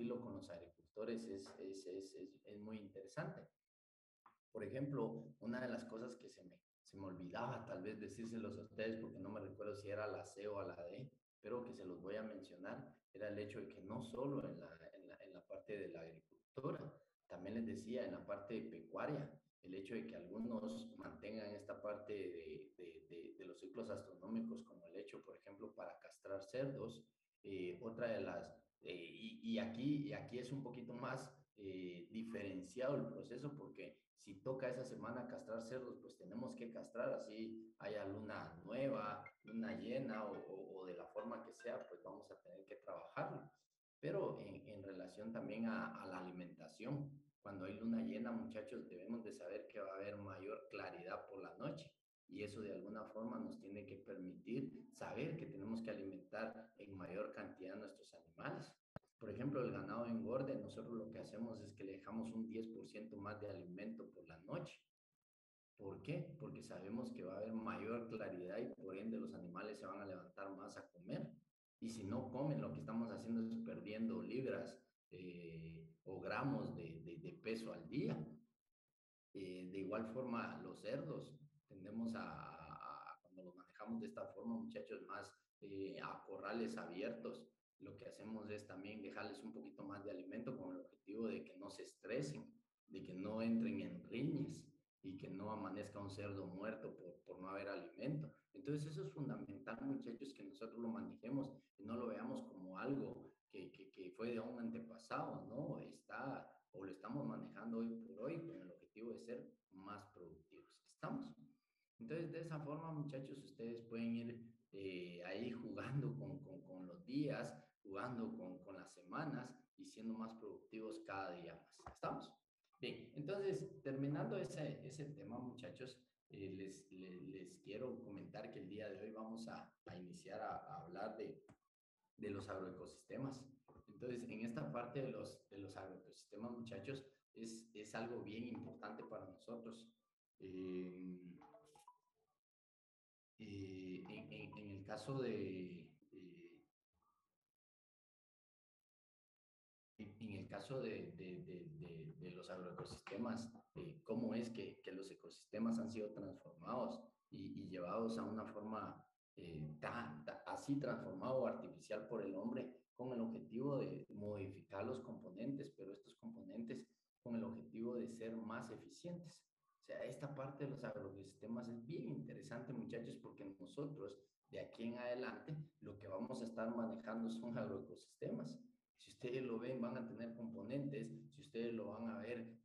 compartirlo con los agricultores es muy interesante. Por ejemplo, una de las cosas que se me olvidaba tal vez decírselos a ustedes porque no me recuerdo si era la C o a la D, pero que se los voy a mencionar, era el hecho de que no solo en la parte de la agricultura, también les decía en la parte de pecuaria, el hecho de que algunos mantengan esta parte de los ciclos astronómicos como el hecho, por ejemplo, para castrar cerdos, otra de las, y aquí es un poquito más diferenciado el proceso porque si toca esa semana castrar cerdos, pues tenemos que castrar, así haya luna nueva, luna llena o de la forma que sea, pues vamos a tener que trabajarlo. Pero en relación también a la alimentación, cuando hay luna llena, muchachos, debemos de saber que va a haber mayor claridad por la noche. Y eso de alguna forma nos tiene que permitir saber que tenemos que alimentar en mayor cantidad a nuestros animales. Por ejemplo, el ganado engorde, nosotros lo que hacemos es que le dejamos un 10% más de alimento por la noche. ¿Por qué? Porque sabemos que va a haber mayor claridad y por ende los animales se van a levantar más a comer. Y si no comen, lo que estamos haciendo es perdiendo libras o gramos de peso al día. De igual forma, los cerdos, tendemos cuando los manejamos de esta forma, muchachos, más a corrales abiertos, lo que hacemos es también dejarles un poquito más de alimento con el objetivo de que no se estresen, de que no entren en riñas y que no amanezca un cerdo muerto por no haber alimento. Entonces eso es fundamental, muchachos, que nosotros lo manejemos y no lo veamos como algo que fue de un antepasado, ¿no? Está o lo estamos manejando hoy por hoy con el objetivo de ser más productivos. ¿Estamos? Entonces, de esa forma, muchachos, ustedes pueden ir ahí jugando con los días, jugando con las semanas y siendo más productivos cada día más. ¿Estamos? Bien, entonces, terminando ese tema, muchachos, les quiero comentar que el día de hoy vamos a iniciar a hablar de los agroecosistemas. Entonces, en esta parte de los agroecosistemas, muchachos, es algo bien importante para nosotros. Eh, en el caso en el caso de los agroecosistemas, cómo es que los ecosistemas han sido transformados y llevados a una forma así transformado o artificial por el hombre con el objetivo de modificar los componentes, pero estos componentes con el objetivo de ser más eficientes. O sea, esta parte de los agroecosistemas es bien interesante, muchachos, porque nosotros de aquí en adelante lo que vamos a estar manejando son agroecosistemas. Si ustedes lo ven, van a tener componentes. Si ustedes lo van a ver,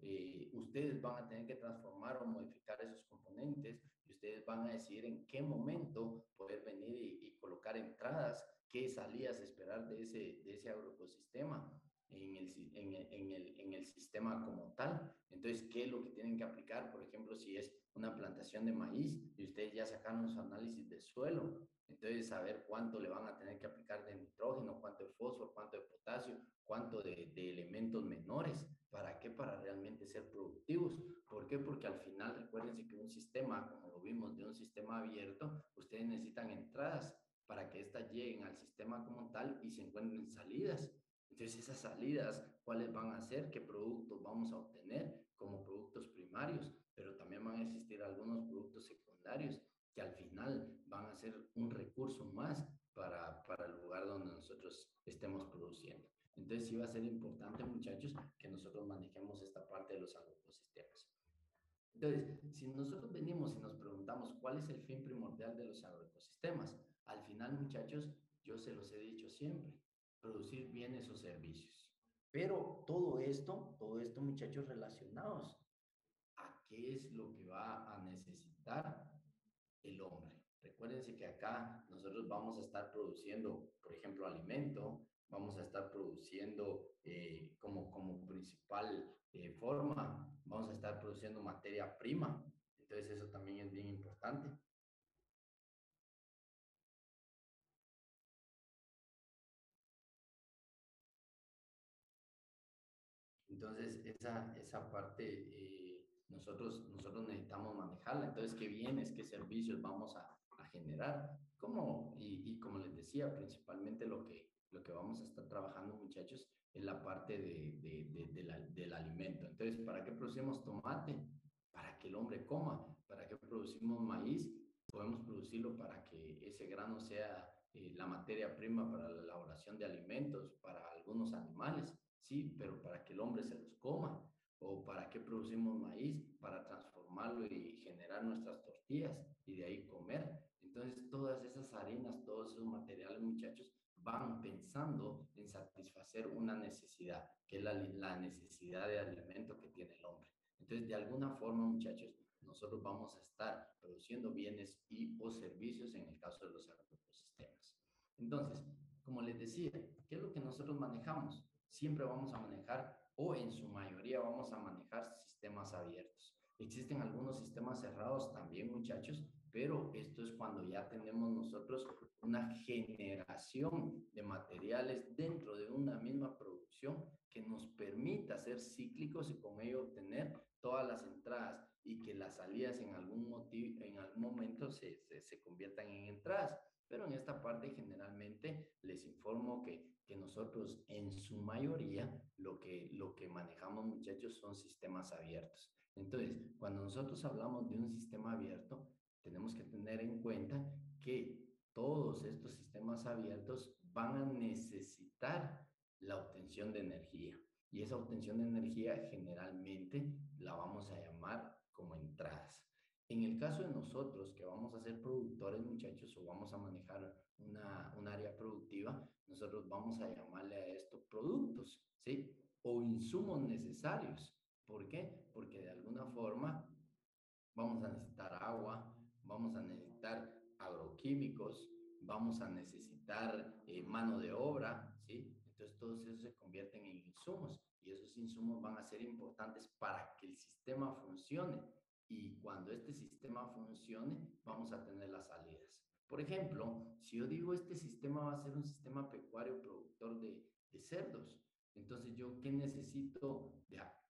ustedes van a tener que transformar o modificar esos componentes y ustedes van a decidir en qué momento poder venir y colocar entradas, qué salidas esperar de ese agroecosistema en el sistema como tal. Entonces, ¿qué es lo que tienen que aplicar? Por ejemplo, si es una plantación de maíz y ustedes ya sacaron su análisis de suelo, entonces saber cuánto le van a tener que aplicar de nitrógeno, cuánto de fósforo, cuánto de potasio, cuánto de elementos menores. ¿Para qué? Para realmente ser productivos. ¿Por qué? Porque al final, recuérdense que un sistema, como lo vimos, de un sistema abierto, ustedes necesitan entradas para que éstas lleguen al sistema como tal y se encuentren salidas. Entonces, esas salidas, ¿cuáles van a ser? ¿Qué productos vamos a obtener como productos primarios? Pero también van a existir algunos productos secundarios que al final van a ser un recurso más para el lugar donde nosotros estemos produciendo. Entonces, sí va a ser importante, muchachos, que nosotros manejemos esta parte de los agroecosistemas. Entonces, si nosotros venimos y nos preguntamos cuál es el fin primordial de los agroecosistemas, al final, muchachos, yo se los he dicho siempre, producir bienes o servicios. Pero todo esto, muchachos, relacionados a qué es lo que va a necesitar el hombre. Recuérdense que acá nosotros vamos a estar produciendo, por ejemplo, alimento, vamos a estar produciendo como principal forma, vamos a estar produciendo materia prima. Entonces eso también es bien importante. Entonces esa parte nosotros necesitamos manejarla. Entonces, ¿qué bienes, qué servicios vamos a generar? ¿Cómo? Y como les decía, principalmente lo que vamos a estar trabajando, muchachos, es la parte del alimento. Entonces, ¿para qué producimos tomate? Para que el hombre coma. ¿Para qué producimos maíz? Podemos producirlo para que ese grano sea la materia prima para la elaboración de alimentos para algunos animales, sí, pero para que el hombre se los coma. ¿O para qué producimos maíz? Para transformarlo y generar nuestras tortillas y de ahí comer. Entonces, todas esas harinas, todos esos materiales, muchachos, van pensando en satisfacer una necesidad, que es la necesidad de alimento que tiene el hombre. Entonces, de alguna forma, muchachos, nosotros vamos a estar produciendo bienes y o servicios en el caso de los agroecosistemas. Entonces, como les decía, ¿qué es lo que nosotros manejamos? Siempre vamos a manejar, o en su mayoría vamos a manejar sistemas abiertos. Existen algunos sistemas cerrados también, muchachos, pero esto es cuando ya tenemos nosotros una generación de materiales dentro de una misma producción que nos permita ser cíclicos y con ello obtener todas las entradas y que las salidas en algún momento se conviertan en entradas. Pero en esta parte generalmente les informo que nosotros en su mayoría lo que manejamos, muchachos, son sistemas abiertos. Entonces, cuando nosotros hablamos de un sistema abierto, tenemos que tener en cuenta que todos estos sistemas abiertos van a necesitar la obtención de energía. Y esa obtención de energía generalmente la vamos a llamar como entradas. En el caso de nosotros, que vamos a ser productores, muchachos, o vamos a manejar un área productiva, nosotros vamos a llamarle a esto productos, ¿sí? O insumos necesarios. ¿Por qué? Porque de alguna forma vamos a necesitar agua, vamos a necesitar agroquímicos, vamos a necesitar mano de obra, ¿sí? Entonces todos esos se convierten en insumos y esos insumos van a ser importantes para que el sistema funcione. Y cuando este sistema funcione, vamos a tener las salidas. Por ejemplo, si yo digo este sistema va a ser un sistema pecuario productor de cerdos, entonces yo, ¿qué necesito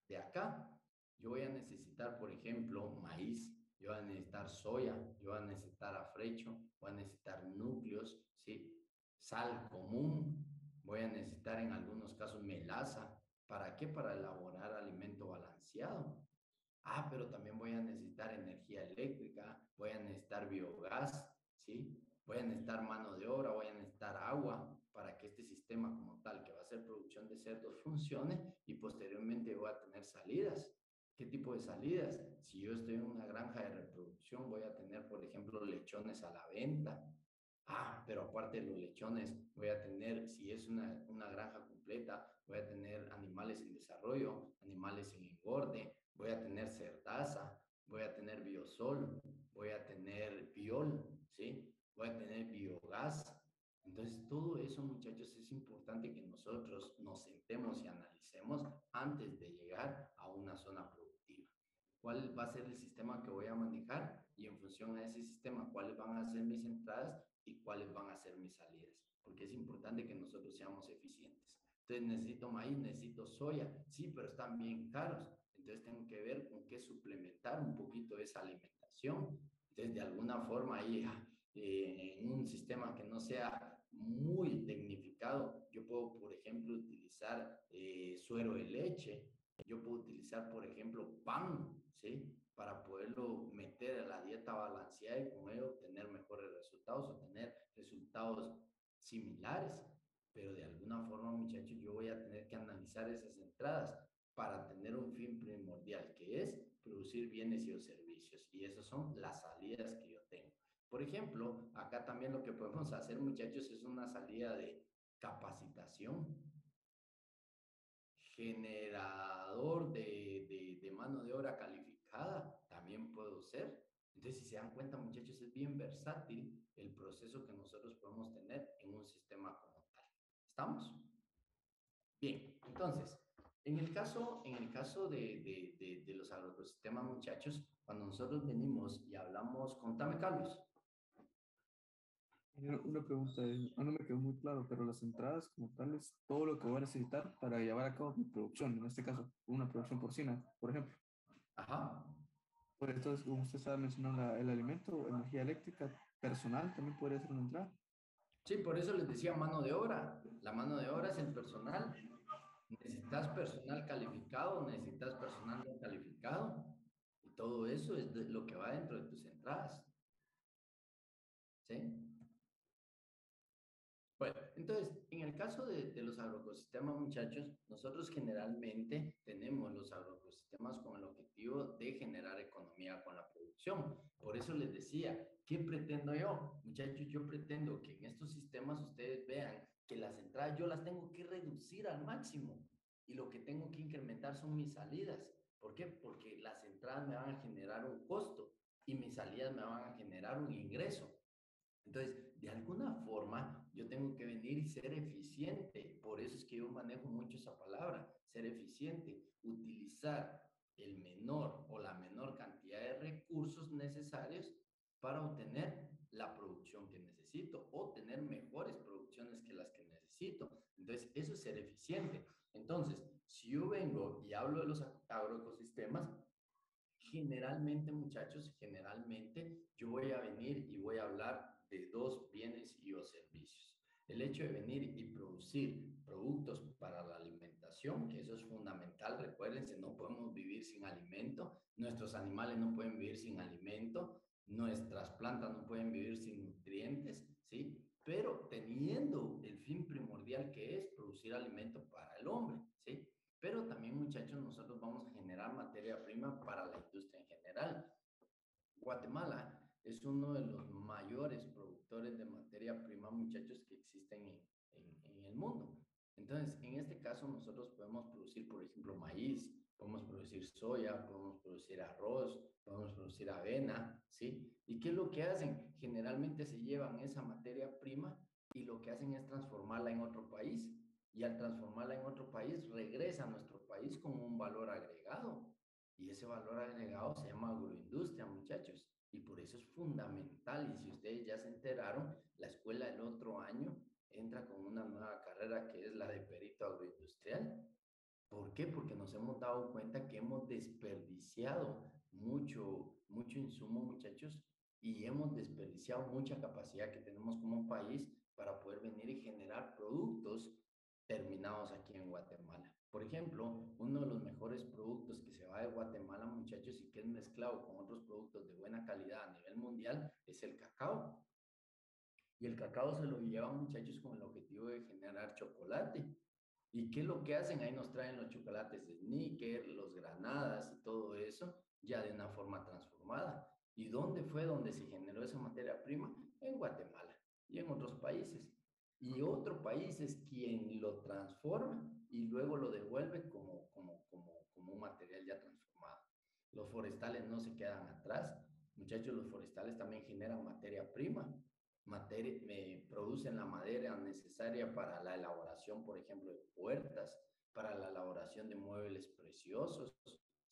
de acá? Yo voy a necesitar, por ejemplo, maíz, yo voy a necesitar soya, yo voy a necesitar afrecho, voy a necesitar núcleos, ¿sí? Sal común, voy a necesitar en algunos casos melaza. ¿Para qué? Para elaborar alimento balanceado. Ah, pero también voy a necesitar energía eléctrica, voy a necesitar biogás, ¿sí? Voy a necesitar mano de obra, voy a necesitar agua para que este sistema como tal, que va a ser producción de cerdos, funcione y posteriormente voy a tener salidas. ¿Qué tipo de salidas? Si yo estoy en una granja de reproducción, voy a tener, por ejemplo, lechones a la venta. Ah, pero aparte de los lechones, voy a tener, si es una granja completa, voy a tener animales en desarrollo, animales en engorde, voy a tener cerdaza, voy a tener biosol, voy a tener biol, ¿sí? Voy a tener biogás. Entonces, todo eso, muchachos, es importante que nosotros nos sentemos y analicemos antes de llegar a una zona productiva. ¿Cuál va a ser el sistema que voy a manejar? Y en función a ese sistema, ¿cuáles van a ser mis entradas y cuáles van a ser mis salidas? Porque es importante que nosotros seamos eficientes. Entonces, necesito maíz, necesito soya, sí, pero están bien caros. Entonces, tengo que ver con qué suplementar un poquito esa alimentación. Entonces, de alguna forma, ahí en un sistema que no sea muy tecnificado, yo puedo, por ejemplo, utilizar suero de leche, yo puedo utilizar, por ejemplo, pan, ¿sí? Para poderlo meter a la dieta balanceada y con ello obtener mejores resultados, obtener resultados similares. Pero de alguna forma, muchachos, yo voy a tener que analizar esas entradas para tener un fin primordial, que es producir bienes y servicios. Y esas son las salidas que yo tengo. Por ejemplo, acá también lo que podemos hacer, muchachos, es una salida de capacitación, generador de mano de obra calificada, también puedo ser. Entonces, si se dan cuenta, muchachos, es bien versátil el proceso que nosotros podemos tener en un sistema como tal. ¿Estamos? Bien, entonces, en el caso de los agroecosistemas, muchachos, cuando nosotros venimos y hablamos, contame, Carlos. Una pregunta, no me quedó muy claro, pero las entradas como tal es todo lo que voy a necesitar para llevar a cabo mi producción, en este caso, una producción porcina, por ejemplo. Ajá. Por entonces, como usted estaba mencionando el alimento, energía eléctrica, personal, también podría ser una entrada. Sí, por eso les decía mano de obra. La mano de obra es el personal. Necesitas personal calificado, necesitas personal no calificado. Y todo eso es lo que va dentro de tus entradas. ¿Sí? Bueno, entonces, en el caso de los agroecosistemas, muchachos, nosotros generalmente tenemos los agroecosistemas con el objetivo de generar economía con la producción. Por eso les decía, ¿qué pretendo yo? Muchachos, yo pretendo que en estos sistemas ustedes vean que las entradas yo las tengo que reducir al máximo y lo que tengo que incrementar son mis salidas. ¿Por qué? Porque las entradas me van a generar un costo y mis salidas me van a generar un ingreso. Entonces, de alguna forma, yo tengo que venir y ser eficiente. Por eso es que yo manejo mucho esa palabra, ser eficiente. Utilizar el menor o la menor cantidad de recursos necesarios para obtener la producción que necesito o tener mejores producciones que las que necesito. Entonces, eso es ser eficiente. Entonces, si yo vengo y hablo de los agroecosistemas, generalmente, muchachos, generalmente yo voy a venir y voy a hablar de dos bienes y o servicios. El hecho de venir y producir productos para la alimentación, que eso es fundamental, recuérdense, no podemos vivir sin alimento, nuestros animales no pueden vivir sin alimento, nuestras plantas no pueden vivir sin nutrientes, ¿sí? Pero teniendo el fin primordial que es producir alimento para el hombre, ¿sí? Pero también, muchachos, nosotros vamos a generar materia prima para la industria en general. Guatemala es uno de los mayores productores de materia prima, muchachos, que existen en el mundo. Entonces, en este caso, nosotros podemos producir, por ejemplo, maíz, podemos producir soya, podemos producir arroz, podemos producir avena, ¿sí? ¿Y qué es lo que hacen? Generalmente se llevan esa materia prima y lo que hacen es transformarla en otro país. Y al transformarla en otro país, regresa a nuestro país con un valor agregado. Y ese valor agregado se llama agroindustria, muchachos. Y por eso es fundamental. Y si ustedes ya se enteraron, la escuela el otro año entra con una nueva carrera que es la de perito agroindustrial. ¿Por qué? Porque nos hemos dado cuenta que hemos desperdiciado mucho insumo, muchachos, y hemos desperdiciado mucha capacidad que tenemos como país para poder venir y generar productos terminados aquí en Guatemala. Por ejemplo, uno de los mejores productos que se va de Guatemala, muchachos, y que es mezclado con otros productos de buena calidad a nivel mundial, es el cacao. Y el cacao se lo llevan, muchachos, con el objetivo de generar chocolate. ¿Y qué es lo que hacen? Ahí nos traen los chocolates de Snickers, los granadas y todo eso, ya de una forma transformada. ¿Y dónde fue donde se generó esa materia prima? En Guatemala y en otros países. Y otro país es quien lo transforma y luego lo devuelve como un material ya transformado. Los forestales no se quedan atrás. Muchachos, los forestales también generan materia prima producen la madera necesaria para la elaboración, por ejemplo, de puertas, para la elaboración de muebles preciosos,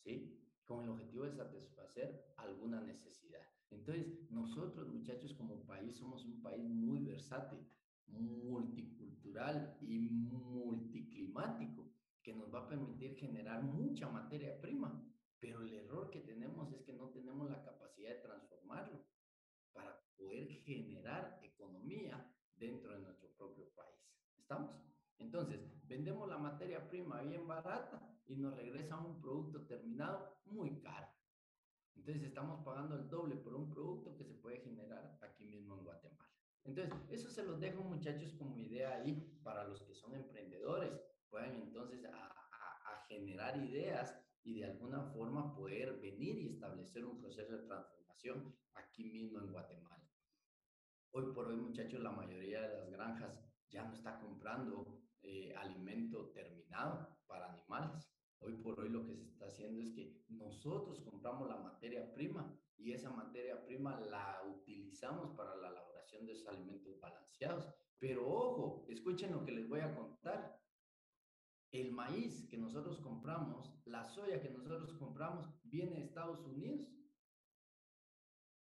¿sí? Con el objetivo de satisfacer alguna necesidad. Entonces, nosotros, muchachos, como país, somos un país muy versátil, multicultural y multiclimático, que nos va a permitir generar mucha materia prima. Pero el error que tenemos es que no tenemos la capacidad de transformarlo para poder generar economía dentro de nuestro propio país. ¿Estamos? Entonces, vendemos la materia prima bien barata y nos regresa un producto terminado muy caro. Entonces, estamos pagando el doble por un producto que se puede generar aquí mismo en Guatemala. Entonces, eso se los dejo, muchachos, como idea ahí para los que son emprendedores. Puedan entonces a generar ideas y de alguna forma poder venir y establecer un proceso de transformación aquí mismo en Guatemala. Hoy por hoy, muchachos, la mayoría de las granjas ya no está comprando alimento terminado para animales. Hoy por hoy lo que se está haciendo es que nosotros compramos la materia prima y esa materia prima la utilizamos para la elaboración de esos alimentos balanceados. Pero ojo, escuchen lo que les voy a contar. El maíz que nosotros compramos, la soya que nosotros compramos, viene de Estados Unidos.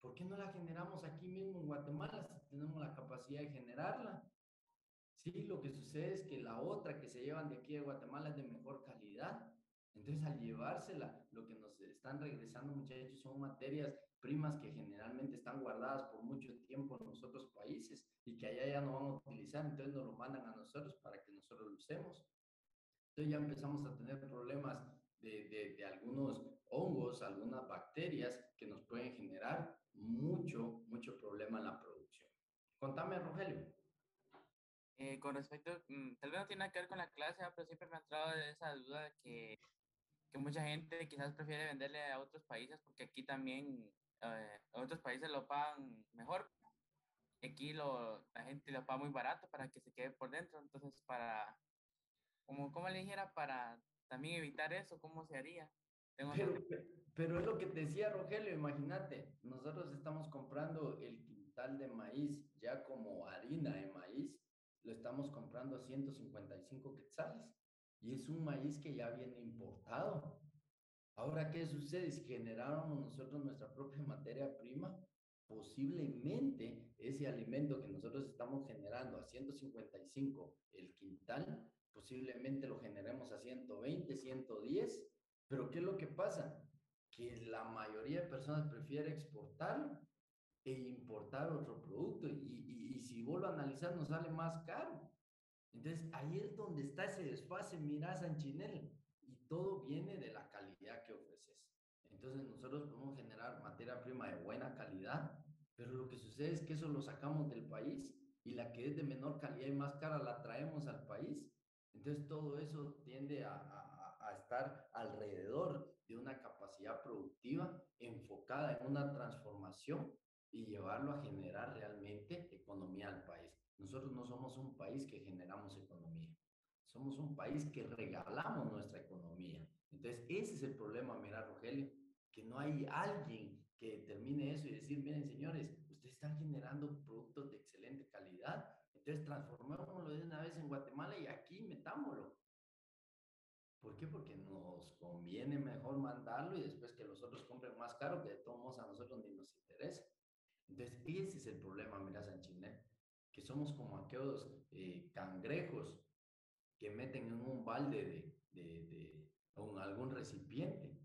¿Por qué no la generamos aquí mismo en Guatemala si tenemos la capacidad de generarla? Sí, lo que sucede es que la otra que se llevan de aquí de Guatemala es de mejor calidad. Entonces, al llevársela, lo que nos están regresando, muchachos, son materias primas que generalmente están guardadas por mucho tiempo en los otros países y que allá ya no van a utilizar, entonces nos lo mandan a nosotros para que nosotros lo usemos. Entonces ya empezamos a tener problemas de algunos hongos, algunas bacterias que nos pueden generar mucho problema en la producción. Contame, Rogelio. Con respecto, tal vez no tiene nada que ver con la clase, pero siempre me ha entrado esa duda de que mucha gente quizás prefiere venderle a otros países porque aquí también a otros países lo pagan mejor. Aquí la gente lo paga muy barato para que se quede por dentro. Entonces, ¿cómo le dijera? Para también evitar eso, ¿cómo se haría? Tengo Pero, entendido. pero es lo que te decía Rogelio, imagínate, nosotros estamos comprando el quintal de maíz ya como harina de maíz, lo estamos comprando a 155 quetzales y es un maíz que ya viene importado. Ahora, ¿qué sucede? Si generáramos nosotros nuestra propia materia prima, posiblemente ese alimento que nosotros estamos generando a 155 el quintal, posiblemente lo generemos a 120, 110. Pero ¿qué es lo que pasa? Que la mayoría de personas prefiere exportarlo e importar otro producto. Y si vos lo analizás, nos sale más caro. Entonces, ahí es donde está ese desfase, mira, Sanchinel, y todo viene de la calidad que ofreces. Entonces, nosotros podemos generar materia prima de buena calidad, pero lo que sucede es que eso lo sacamos del país y la que es de menor calidad y más cara la traemos al país. Entonces, todo eso tiende a estar alrededor de una capacidad productiva enfocada en una transformación y llevarlo a generar realmente economía al país. Nosotros no somos un país que generamos economía, somos un país que regalamos nuestra economía. Entonces, ese es el problema, mira, Rogelio, que no hay alguien que determine eso y decir, miren, señores, ustedes están generando productos de excelente calidad, entonces transformémoslo de una vez en Guatemala y aquí metámoslo. ¿Por qué? Porque nos conviene mejor mandarlo y después que los otros compren más caro, que de todos modos a nosotros ni nos interesa. Entonces, ese es el problema, mira, Sanchinet, que somos como aquellos cangrejos que meten en un balde o algún recipiente.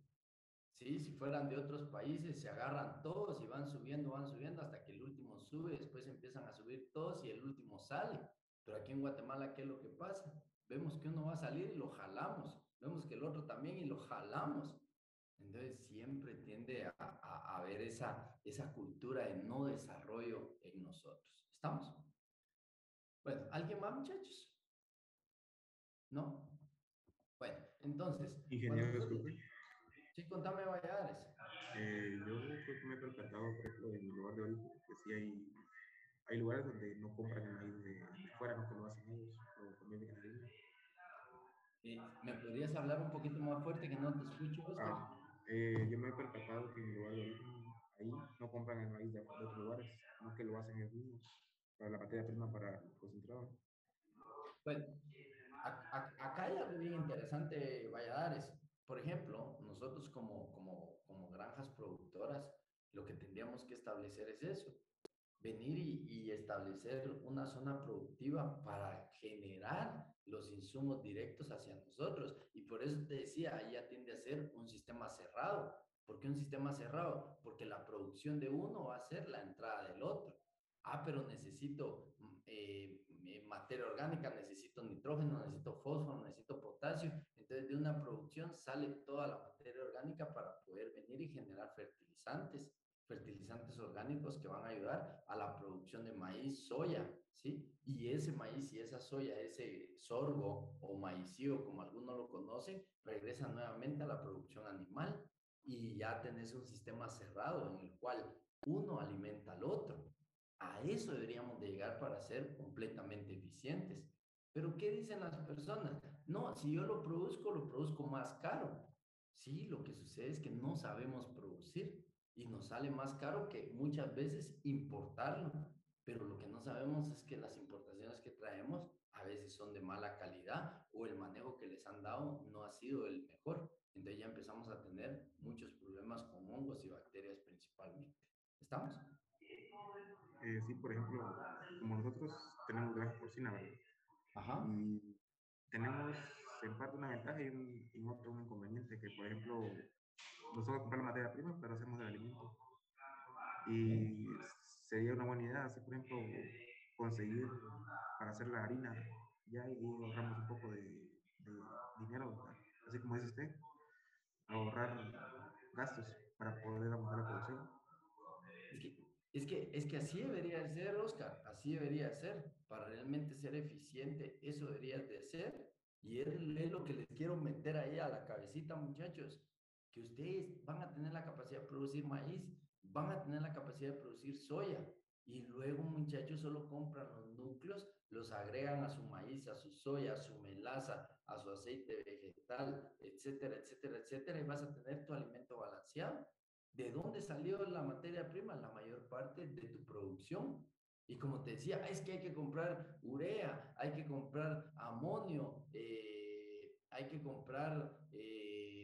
¿Sí? Si fueran de otros países, se agarran todos y van subiendo hasta que el último sube, después empiezan a subir todos y el último sale. Pero aquí en Guatemala, ¿qué es lo que pasa? Vemos que uno va a salir y lo jalamos, vemos que el otro también y lo jalamos. Entonces siempre tiende a haber esa cultura de no desarrollo en nosotros. ¿Estamos? Bueno, ¿alguien más, muchachos? ¿No? Bueno, entonces, cuando Ingeniero, nosotros... disculpe. Sí, contame, Valladares. Yo creo que me he percatado, por ejemplo, en mi lugar de origen, que sí hay lugares donde no compran el maíz de fuera, no que lo hacen ellos, lo convierten en harina. ¿Me podrías hablar un poquito más fuerte que no te escucho, Oscar? Yo me he percatado que en mi lugar de origen, ahí no compran el maíz de otros lugares, no que lo hacen ellos mismos, para la materia prima para el concentrado. Bueno, acá hay algo bien interesante, Valladares. Por ejemplo, nosotros como granjas productoras, lo que tendríamos que establecer es eso, venir y establecer una zona productiva para generar los insumos directos hacia nosotros. Y por eso te decía, ahí ya tiende a ser un sistema cerrado. ¿Por qué un sistema cerrado? Porque la producción de uno va a ser la entrada del otro. Ah, pero necesito materia orgánica, necesito nitrógeno, necesito fósforo, necesito potasio. Entonces de una producción sale toda la materia orgánica para poder venir y generar fertilizantes orgánicos que van a ayudar a la producción de maíz, soya, ¿sí? Y ese maíz y esa soya, ese sorgo o maicío, como algunos lo conocen, regresa nuevamente a la producción animal y ya tenés un sistema cerrado en el cual uno alimenta al otro. A eso deberíamos de llegar para ser completamente eficientes. Pero ¿qué dicen las personas? No, si yo lo produzco más caro. Sí, lo que sucede es que no sabemos producir y nos sale más caro que muchas veces importarlo. Pero lo que no sabemos es que las importaciones que traemos a veces son de mala calidad o el manejo que les han dado no ha sido el mejor. Entonces ya empezamos a tener muchos problemas con hongos y bacterias principalmente. ¿Estamos? Sí, por ejemplo, como nosotros tenemos granja porcina, ¿verdad? Ajá. Y tenemos en parte una ventaja y en otro un inconveniente, que por ejemplo, nosotros compramos la materia prima, pero hacemos el alimento. Y sería una buena idea, así por ejemplo, conseguir para hacer la harina ya y ahorramos un poco de dinero, ¿verdad? Así como dice usted, ahorrar gastos para poder aumentar la producción. Es que así debería ser, Oscar, así debería ser, para realmente ser eficiente, eso debería de ser, y es lo que les quiero meter ahí a la cabecita, muchachos, que ustedes van a tener la capacidad de producir maíz, van a tener la capacidad de producir soya, y luego, muchachos, solo compran los núcleos, los agregan a su maíz, a su soya, a su melaza, a su aceite vegetal, etcétera, etcétera, etcétera, y vas a tener tu alimento balanceado. ¿De dónde salió la materia prima? La mayor parte de tu producción. Y como te decía, es que hay que comprar urea, hay que comprar amonio, hay que comprar,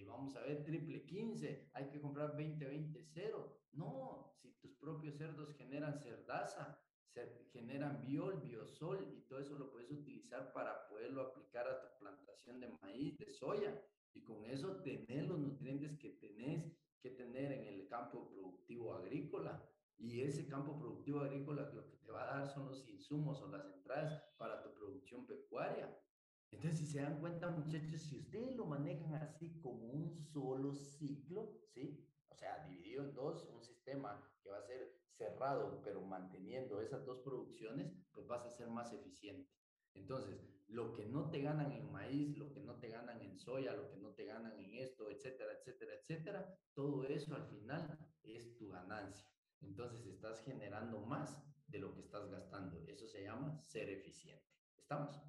vamos a ver, triple 15, hay que comprar 20-20-0. No, si tus propios cerdos generan cerdaza, generan biol, biosol, y todo eso lo puedes utilizar para poderlo aplicar a tu plantación de maíz, de soya, y con eso tener los nutrientes que tenés que tener en el campo productivo agrícola. Y ese campo productivo agrícola lo que te va a dar son los insumos o las entradas para tu producción pecuaria. Entonces, si se dan cuenta, muchachos, si ustedes lo manejan así como un solo ciclo, ¿sí? O sea, dividido en dos, un sistema que va a ser cerrado, pero manteniendo esas dos producciones, pues vas a ser más eficiente. Entonces, lo que no te ganan en maíz, lo que no te ganan en soya, lo que no te ganan en esto, etcétera, etcétera, etcétera, todo eso al final es tu ganancia. Entonces, estás generando más de lo que estás gastando. Eso se llama ser eficiente. ¿Estamos?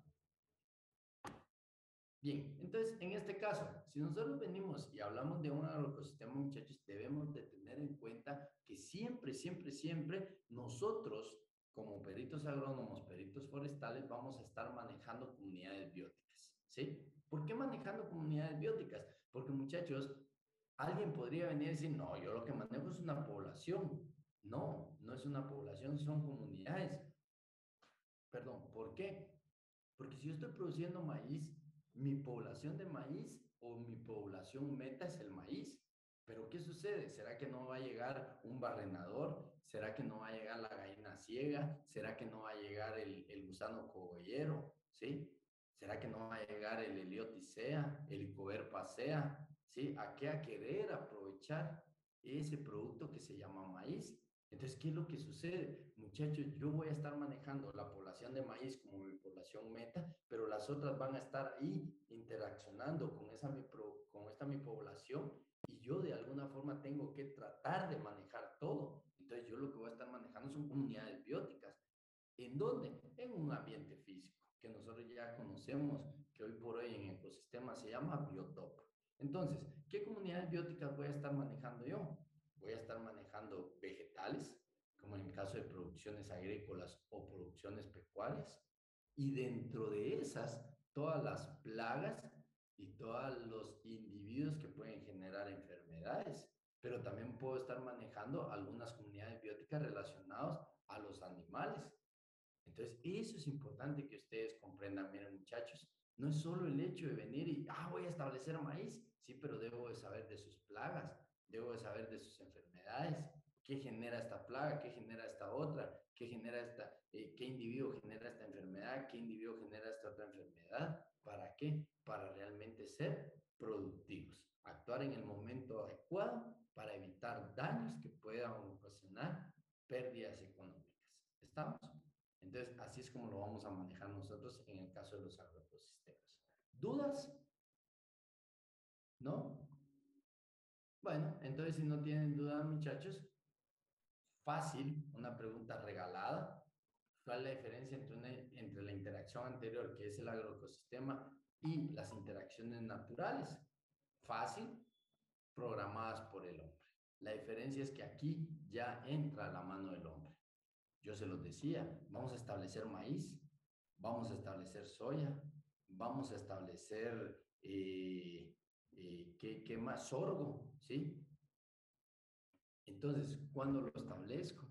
Bien, entonces en este caso, si nosotros venimos y hablamos de un agroecosistema, muchachos, debemos de tener en cuenta que siempre, siempre, siempre nosotros, como peritos agrónomos, peritos forestales, vamos a estar manejando comunidades bióticas, ¿sí? ¿Por qué manejando comunidades bióticas? Porque, muchachos, alguien podría venir y decir, no, yo lo que manejo es una población. No, no es una población, son comunidades. Perdón, ¿por qué? Porque si yo estoy produciendo maíz, mi población de maíz o mi población meta es el maíz. Pero ¿qué sucede? ¿Será que no va a llegar un barrenador? ¿Será que no va a llegar la gallina ciega? ¿Será que no va a llegar el gusano cogollero? ¿Sí? ¿Será que no va a llegar el helioticea, el coberpacea? ¿Sí? ¿A qué? A querer aprovechar ese producto que se llama maíz. Entonces, ¿qué es lo que sucede? Muchachos, yo voy a estar manejando la población de maíz como mi población meta, pero las otras van a estar ahí interaccionando con esta mi población, y yo de alguna forma tengo que tratar de manejar todo. Entonces, yo lo que voy a estar manejando son comunidades bióticas. ¿En dónde? En un ambiente físico, que nosotros ya conocemos, que hoy por hoy en ecosistemas se llama biotopo. Entonces, ¿qué comunidades bióticas voy a estar manejando yo? Voy a estar manejando vegetales, como en el caso de producciones agrícolas o producciones pecuarias, y dentro de esas, todas las plagas y todos los individuos que pueden generar enfermedades, pero también puedo estar manejando algunas comunidades bióticas relacionadas a los animales. Entonces, eso es importante que ustedes comprendan, miren, muchachos, no es solo el hecho de venir y, voy a establecer maíz, sí, pero debo de saber de sus plagas, debo de saber de sus enfermedades, qué genera esta plaga, qué genera esta otra, qué genera qué individuo genera esta enfermedad, qué individuo genera esta otra enfermedad, ¿para qué? Para realmente ser productivos, actuar en el momento adecuado para evitar daños que puedan ocasionar pérdidas económicas. ¿Estamos? Entonces, así es como lo vamos a manejar nosotros en el caso de los agroecosistemas. ¿Dudas? ¿No? Bueno, entonces si no tienen dudas, muchachos, fácil, una pregunta regalada. ¿Cuál es la diferencia entre la interacción anterior, que es el agroecosistema, y las interacciones naturales? Fácil, programadas por el hombre. La diferencia es que aquí ya entra la mano del hombre. Yo se los decía, vamos a establecer maíz, vamos a establecer soya, vamos a establecer, ¿qué más? Sorgo, ¿sí? Entonces, ¿cuándo lo establezco?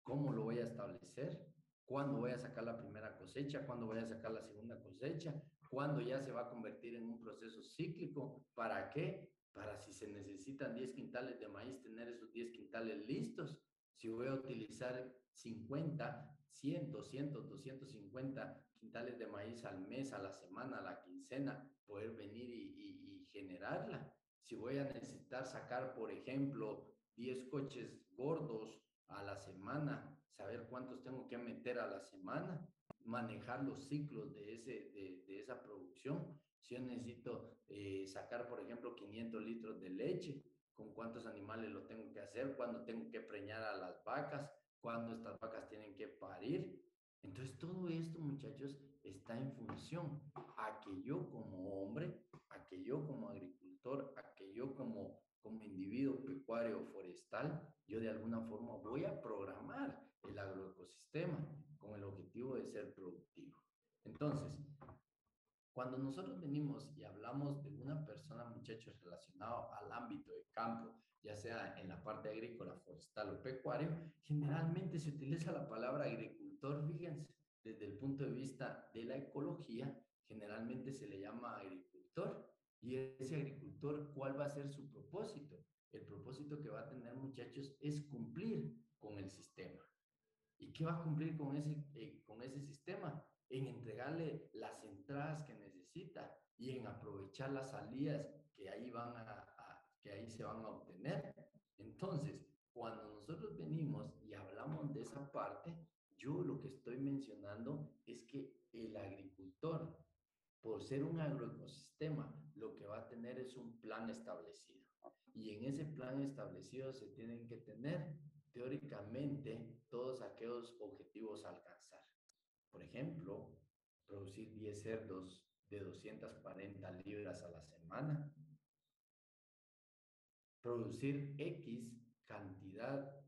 ¿Cómo lo voy a establecer? ¿Cuándo voy a sacar la primera cosecha? ¿Cuándo voy a sacar la segunda cosecha? ¿Cuándo ya se va a convertir en un proceso cíclico? ¿Para qué? Para si se necesitan 10 quintales de maíz, tener esos 10 quintales listos, si voy a utilizar 50, 100, 200, 250 quintales de maíz al mes, a la semana, a la quincena, poder venir y generarla. Si voy a necesitar sacar, por ejemplo, 10 coches gordos a la semana, saber cuántos tengo que meter a la semana, manejar los ciclos de esa producción. Si yo necesito sacar, por ejemplo, 500 litros de leche, con cuántos animales lo tengo que hacer, cuándo tengo que preñar a las vacas, cuándo estas vacas tienen que parir. Entonces, todo esto, muchachos, está en función a que yo como hombre, a que yo como agricultor, a que yo como individuo pecuario forestal, yo de alguna forma voy a programar el agroecosistema con el objetivo de ser productivo. Entonces, cuando nosotros venimos y hablamos de una persona, muchachos, relacionado al ámbito de campo, ya sea en la parte agrícola, forestal o pecuario, generalmente se utiliza la palabra agricultor, fíjense, desde el punto de vista de la ecología, generalmente se le llama agricultor. Y ese agricultor, ¿cuál va a ser su propósito? El propósito que va a tener, muchachos, es cumplir con el sistema. ¿Y qué va a cumplir con ese sistema? En entregarle las entradas que necesita y en aprovechar las salidas que ahí, que ahí se van a obtener. Entonces, cuando nosotros venimos y hablamos de esa parte, yo lo que estoy mencionando es que el agricultor, por ser un agroecosistema, lo que va a tener es un plan establecido. Y en ese plan establecido se tienen que tener teóricamente todos aquellos objetivos a alcanzar. Por ejemplo, producir 10 cerdos de 240 libras a la semana, producir X cantidad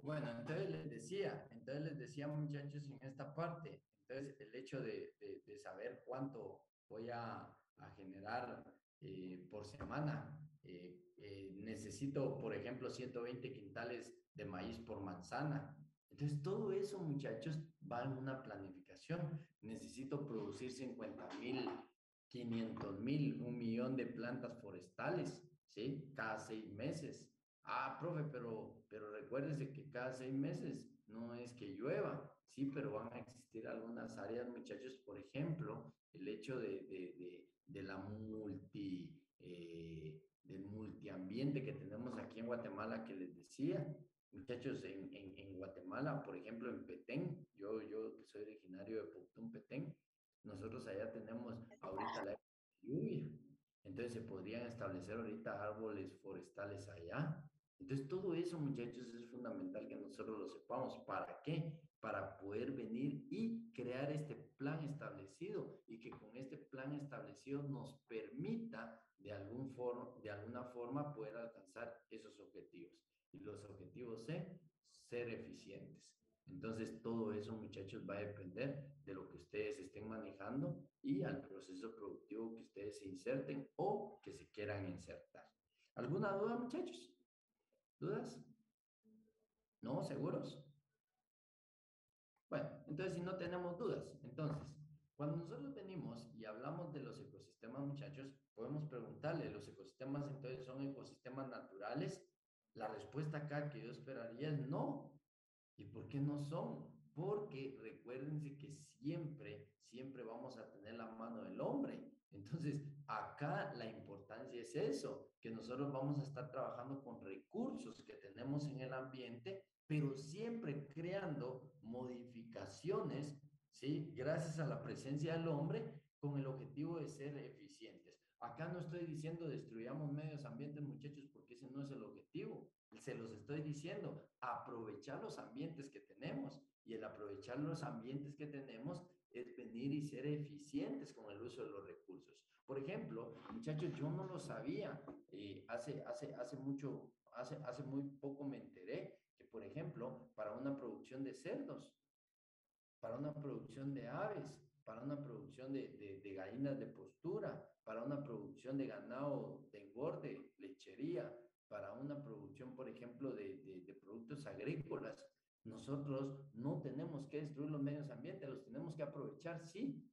Bueno, entonces les decía muchachos en esta parte, entonces el hecho de saber cuánto voy a generar por semana, necesito, por ejemplo, 120 quintales de maíz por manzana, Entonces, todo eso, muchachos, va en una planificación. Necesito producir 50,000, 500,000, 1,000,000 de plantas forestales, ¿sí? Cada 6 meses. Ah, profe, pero recuérdese que cada 6 meses no es que llueva, sí, pero van a existir algunas áreas, muchachos, por ejemplo, el hecho de la del multiambiente que tenemos aquí en Guatemala que les decía. Muchachos, en Guatemala, por ejemplo, en Petén, yo que soy originario de Pautún, Petén, nosotros allá tenemos ahorita la época de lluvia, entonces se podrían establecer ahorita árboles forestales allá. Entonces, todo eso, muchachos, es fundamental que nosotros lo sepamos. ¿Para qué? Para poder venir y crear este plan establecido y que con este plan establecido nos permita de alguna forma poder alcanzar esos objetivos. Y los objetivos C, ser eficientes. Entonces, todo eso, muchachos, va a depender de lo que ustedes estén manejando y al proceso productivo que ustedes se inserten o que se quieran insertar. ¿Alguna duda, muchachos? ¿Dudas? ¿No? ¿Seguros? Bueno, entonces si no tenemos dudas, entonces, cuando nosotros venimos y hablamos de los ecosistemas, muchachos, podemos preguntarle, ¿los ecosistemas entonces son ecosistemas naturales? La respuesta acá que yo esperaría es no. ¿Y por qué no son? Porque recuérdense que siempre vamos a tener la mano del hombre. Entonces, acá la importancia es eso, que nosotros vamos a estar trabajando con recursos que tenemos en el ambiente, pero siempre creando modificaciones, ¿sí? Gracias a la presencia del hombre, con el objetivo de ser eficientes. Acá no estoy diciendo destruyamos medios ambientes, muchachos, porque ese no es el objetivo. Se los estoy diciendo, aprovechar los ambientes que tenemos. Y el aprovechar los ambientes que tenemos es venir y ser eficientes con el uso de los recursos. Por ejemplo, muchachos, yo no lo sabía. Hace muy poco me enteré que, por ejemplo, para una producción de cerdos, para una producción de aves, para una producción de gallinas de postura, para una producción de ganado de engorde, lechería, para una producción, por ejemplo, de productos agrícolas. Nosotros no tenemos que destruir los medios ambientes, los tenemos que aprovechar, sí.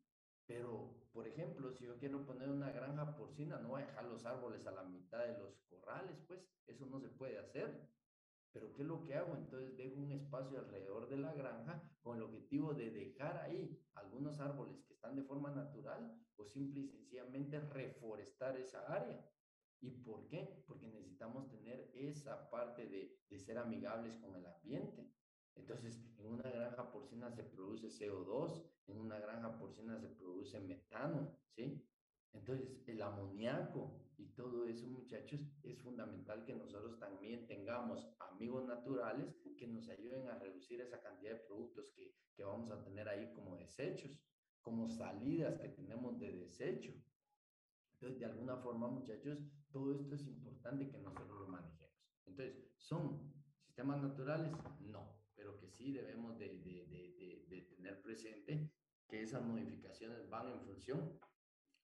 Pero, por ejemplo, si yo quiero poner una granja porcina, no voy a dejar los árboles a la mitad de los corrales, pues eso no se puede hacer. Pero ¿qué es lo que hago? Entonces dejo un espacio alrededor de la granja con el objetivo de dejar ahí algunos árboles que están de forma natural o simple y sencillamente reforestar esa área. ¿Y por qué? Porque necesitamos tener esa parte de ser amigables con el ambiente. Entonces, en una granja porcina se produce CO2, en una granja porcina se produce metano, ¿sí? Entonces, el amoníaco y todo eso, muchachos, es fundamental que nosotros también tengamos amigos naturales que nos ayuden a reducir esa cantidad de productos que vamos a tener ahí como desechos, como salidas que tenemos de desecho. Entonces, de alguna forma, muchachos, todo esto es importante que nosotros lo manejemos. Entonces, ¿son sistemas naturales? No, pero que sí debemos de tener presente que esas modificaciones van en función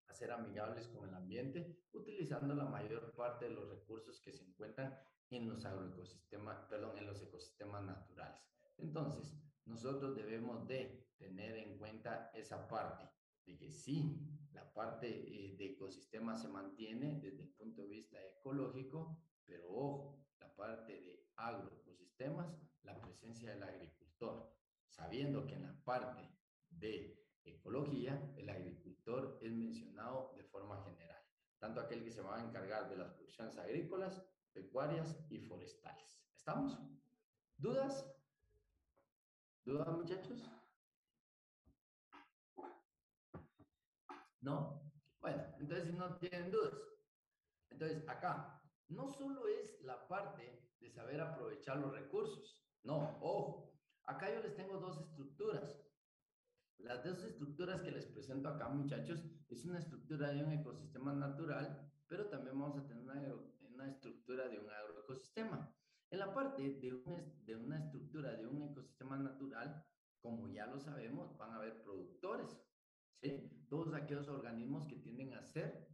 a ser amigables con el ambiente, utilizando la mayor parte de los recursos que se encuentran en los agroecosistemas, perdón, en los ecosistemas naturales. Entonces, nosotros debemos de tener en cuenta esa parte de que sí, la parte de ecosistema se mantiene desde el punto de vista ecológico, pero ojo, la parte de agroecosistemas, la presencia del agricultor, sabiendo que en la parte de ecología, el agricultor es mencionado de forma general, tanto aquel que se va a encargar de las producciones agrícolas, pecuarias y forestales. ¿Estamos? ¿Dudas? ¿Dudas, muchachos? ¿No? Bueno, entonces si no tienen dudas. Entonces, acá, no solo es la parte de saber aprovechar los recursos, no, ojo, acá yo les tengo dos estructuras. Las dos estructuras que les presento acá, muchachos, es una estructura de un ecosistema natural, pero también vamos a tener una estructura de un agroecosistema. En la parte de una estructura de un ecosistema natural, como ya lo sabemos, van a haber productores, ¿sí? Todos aquellos organismos que tienden a ser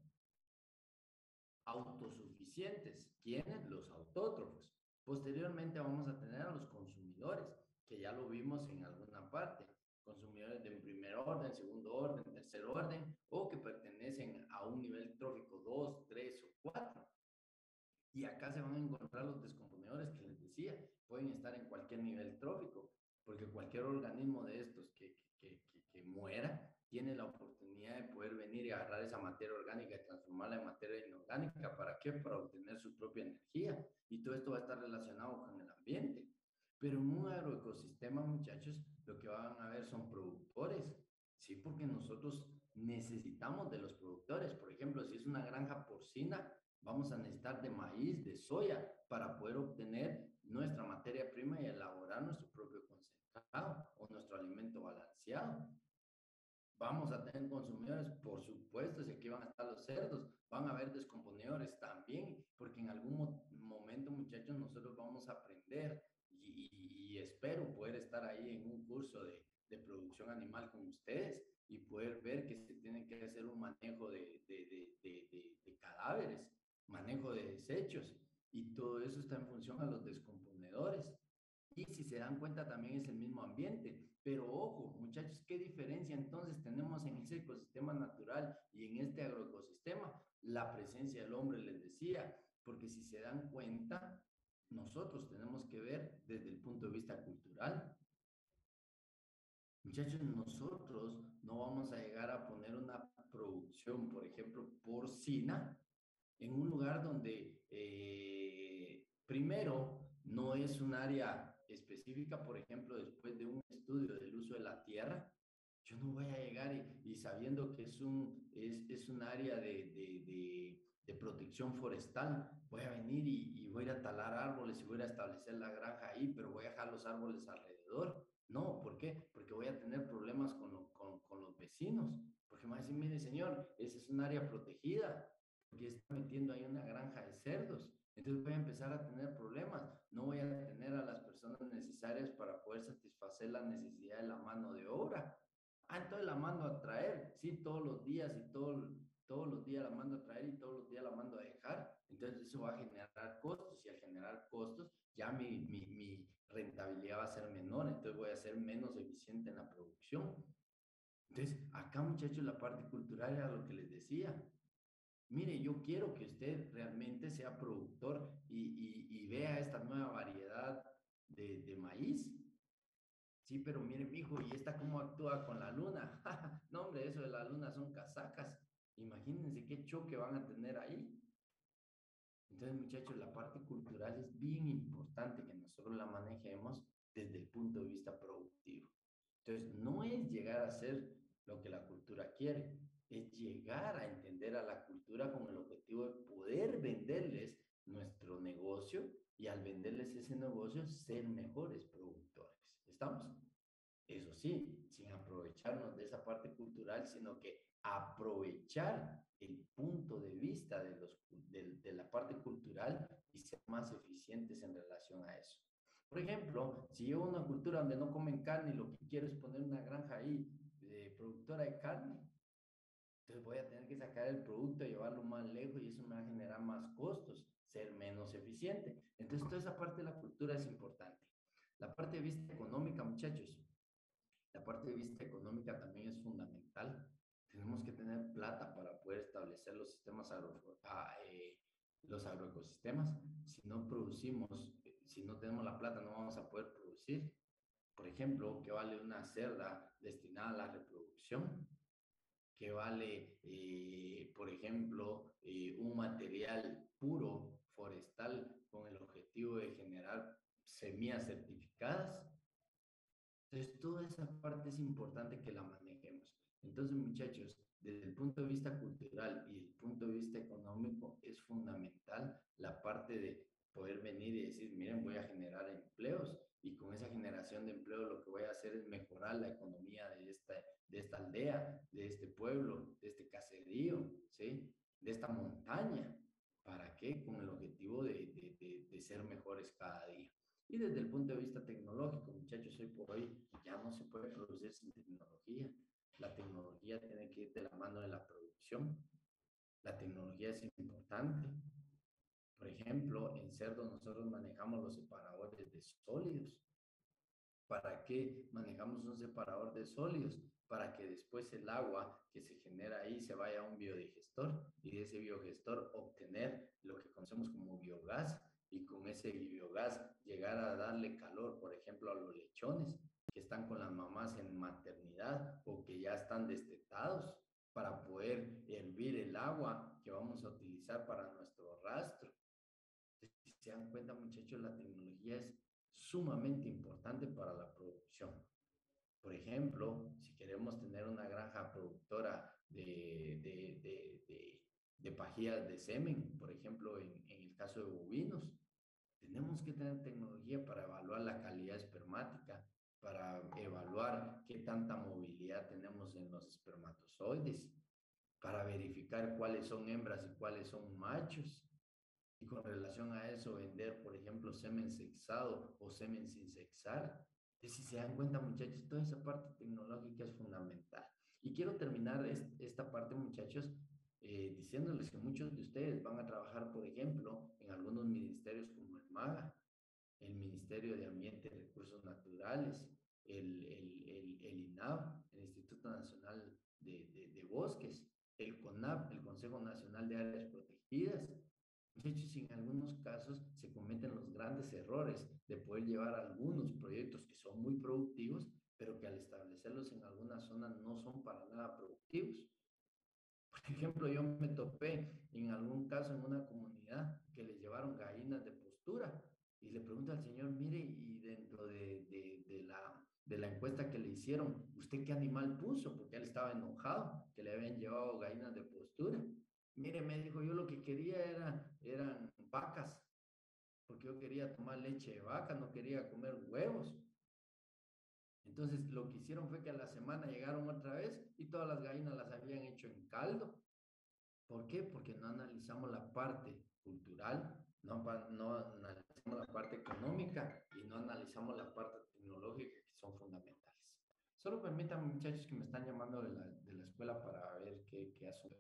autosuficientes. ¿Quiénes? Los autótrofos. Posteriormente vamos a tener a los consumidores, que ya lo vimos en alguna parte, consumidores de primer orden, segundo orden, tercer orden, o que pertenecen a un nivel trófico 2, 3 o 4. Y acá se van a encontrar los descomponedores que les decía, pueden estar en cualquier nivel trófico, porque cualquier organismo de estos que muera tiene la oportunidad de poder venir y agarrar esa materia orgánica y transformarla en materia inorgánica. ¿Para qué? Para obtener su propia energía. Y todo esto va a estar relacionado con el ambiente. Pero en un agroecosistema, muchachos, lo que van a ver son productores, ¿sí? Porque nosotros necesitamos de los productores. Por ejemplo, si es una granja porcina, vamos a necesitar de maíz, de soya, para poder obtener nuestra materia prima y elaborar nuestro propio concentrado o nuestro alimento balanceado. Vamos a tener consumidores, por supuesto, si aquí van a estar los cerdos, van a haber descomponedores también, porque en algún momento, muchachos, nosotros vamos a aprender y espero poder estar ahí en un curso de producción animal con ustedes y poder ver que se tiene que hacer un manejo de cadáveres, manejo de desechos, y todo eso está en función a los descomponedores. Y si se dan cuenta, también es el mismo ambiente. Pero ojo, muchachos, ¿qué diferencia entonces tenemos en ese ecosistema natural y en este agroecosistema? La presencia del hombre, les decía, porque si se dan cuenta, nosotros tenemos que ver desde el punto de vista cultural. Muchachos, nosotros no vamos a llegar a poner una producción, por ejemplo, porcina, en un lugar donde primero no es un área específica, por ejemplo, después de un estudio del uso de la tierra, yo no voy a llegar y sabiendo que es un área de protección forestal, voy a venir y voy a ir a talar árboles y voy a establecer la granja ahí, pero voy a dejar los árboles alrededor. No, ¿por qué? Porque voy a tener problemas con los vecinos. Porque me van a decir, mire señor, esa es un área protegida, porque está metiendo ahí una granja de cerdos. Entonces voy a empezar a tener problemas. No voy a tener a las personas necesarias para poder satisfacer la necesidad de la mano de obra. Ah, entonces la mando a traer, sí, todos los días y todos los días la mando a traer y todos los días la mando a dejar. Entonces eso va a generar costos y al generar costos ya mi rentabilidad va a ser menor, entonces voy a ser menos eficiente en la producción. Entonces, acá muchachos, la parte cultural era lo que les decía. Mire, yo quiero que usted realmente sea productor y vea esta nueva variedad de maíz. Sí, pero mire, mijo, ¿y esta cómo actúa con la luna? No, hombre, eso de la luna son casacas. Imagínense qué choque van a tener ahí. Entonces, muchachos, la parte cultural es bien importante que nosotros la manejemos desde el punto de vista productivo. Entonces, no es llegar a hacer lo que la cultura quiere, es llegar a entender a la cultura con el objetivo de poder venderles nuestro negocio y al venderles ese negocio ser mejores productores. ¿Estamos? Eso sí, sin aprovecharnos de esa parte cultural, sino que aprovechar el punto de vista de la parte cultural y ser más eficientes en relación a eso. Por ejemplo, si yo una cultura donde no comen carne y lo que quiero es poner una granja ahí productora de carne, entonces voy a tener que sacar el producto, llevarlo más lejos y eso me va a generar más costos, ser menos eficiente. Entonces toda esa parte de la cultura es importante. La parte de vista económica, muchachos, la parte de vista económica también es fundamental. Tenemos que tener plata para poder establecer los sistemas los agroecosistemas. Si no producimos, si no tenemos la plata, no vamos a poder producir. Por ejemplo, ¿qué vale una cerda destinada a la reproducción? ¿Qué vale, por ejemplo, un material puro forestal con el objetivo de generar semillas certificadas? Entonces, toda esa parte es importante que la manejemos. Entonces, muchachos, desde el punto de vista cultural y el punto de vista económico, es fundamental la parte de poder venir y decir, miren, voy a generar empleos y con esa generación de empleo lo que voy a hacer es mejorar la economía de esta aldea, de este pueblo, de este caserío, ¿sí? De esta montaña. ¿Para qué? Con el objetivo de ser mejores cada día. Y desde el punto de vista tecnológico, muchachos, hoy por hoy ya no se puede producir sin tecnología. La tecnología tiene que ir de la mano de la producción. La tecnología es importante. Por ejemplo, en cerdo nosotros manejamos los separadores de sólidos ¿Para qué manejamos un separador de sólidos? Para que después el agua que se genera ahí se vaya a un biodigestor y de ese biodigestor obtener lo que conocemos como biogás y con ese biogás llegar a darle calor, por ejemplo, a los lechones que están con las mamás en maternidad o que ya están destetados para poder hervir el agua que vamos a utilizar para nuestro rastro. Si se dan cuenta, muchachos, la tecnología es sumamente importante para la producción. Por ejemplo, si queremos tener una granja productora de pajillas de semen, por ejemplo, en el caso de bovinos, tenemos que tener tecnología para evaluar la calidad espermática, para evaluar qué tanta movilidad tenemos en los espermatozoides, para verificar cuáles son hembras y cuáles son machos. Y con relación a eso, vender, por ejemplo, semen sexado o semen sin sexar. Entonces, si se dan cuenta, muchachos, toda esa parte tecnológica es fundamental. Y quiero terminar esta parte, muchachos, diciéndoles que muchos de ustedes van a trabajar, por ejemplo, en algunos ministerios como el MAGA, el Ministerio de Ambiente y Recursos Naturales, el INAV, el Instituto Nacional de Bosques, el CONAP, el Consejo Nacional de Áreas Protegidas. Muchachos, en algunos casos se cometen los grandes errores de poder llevar algunos proyectos que son muy productivos, pero que al establecerlos en algunas zonas no son para nada productivos. Por ejemplo, yo me topé en algún caso en una comunidad que les llevaron gallinas de postura y le pregunto al señor, mire, y dentro de la encuesta que le hicieron, ¿usted qué animal puso? Porque él estaba enojado que le habían llevado gallinas de postura. Mire, me dijo, yo lo que quería eran vacas, porque yo quería tomar leche de vaca, no quería comer huevos. Entonces lo que hicieron fue que a la semana llegaron otra vez y todas las gallinas las habían hecho en caldo. ¿Por qué? Porque no analizamos la parte cultural, no analizamos la parte económica y no analizamos la parte tecnológica que son fundamentales. Solo permítanme, muchachos, que me están llamando de la escuela para ver qué asunto.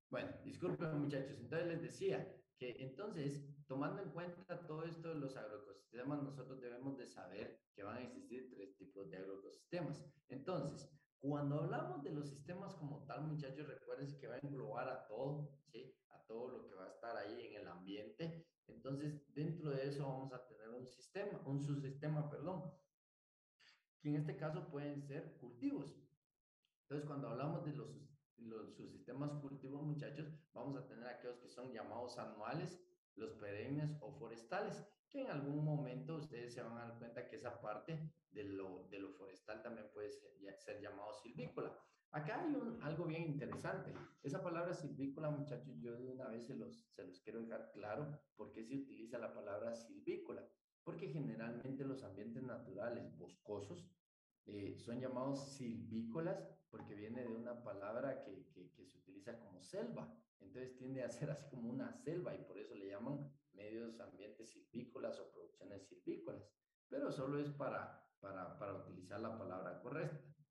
Bueno, disculpen muchachos, entonces les decía que entonces, tomando en cuenta todo esto de los agroecosistemas, nosotros debemos de saber que van a existir tres tipos de agroecosistemas. Entonces, cuando hablamos de los sistemas como tal, muchachos, recuerden que va a englobar a todo, ¿sí? A todo lo que va a estar ahí en el ambiente. Entonces, dentro de eso vamos a tener un sistema, un subsistema, perdón, que en este caso pueden ser cultivos. Entonces, cuando hablamos de los subsistemas cultivos, muchachos, vamos a tener aquellos que son llamados anuales, los perennes o forestales, que en algún momento ustedes se van a dar cuenta que esa parte de lo forestal también puede ser llamado silvícola. Acá hay algo bien interesante. Esa palabra silvícola, muchachos, yo de una vez se los quiero dejar claro por qué se utiliza la palabra silvícola. Porque generalmente los ambientes naturales boscosos son llamados silvícolas porque viene de una palabra que se utiliza como selva. Entonces tiende a ser así como una selva y por eso le llaman medios ambientes silvícolas o producciones silvícolas. Pero solo es para utilizar la palabra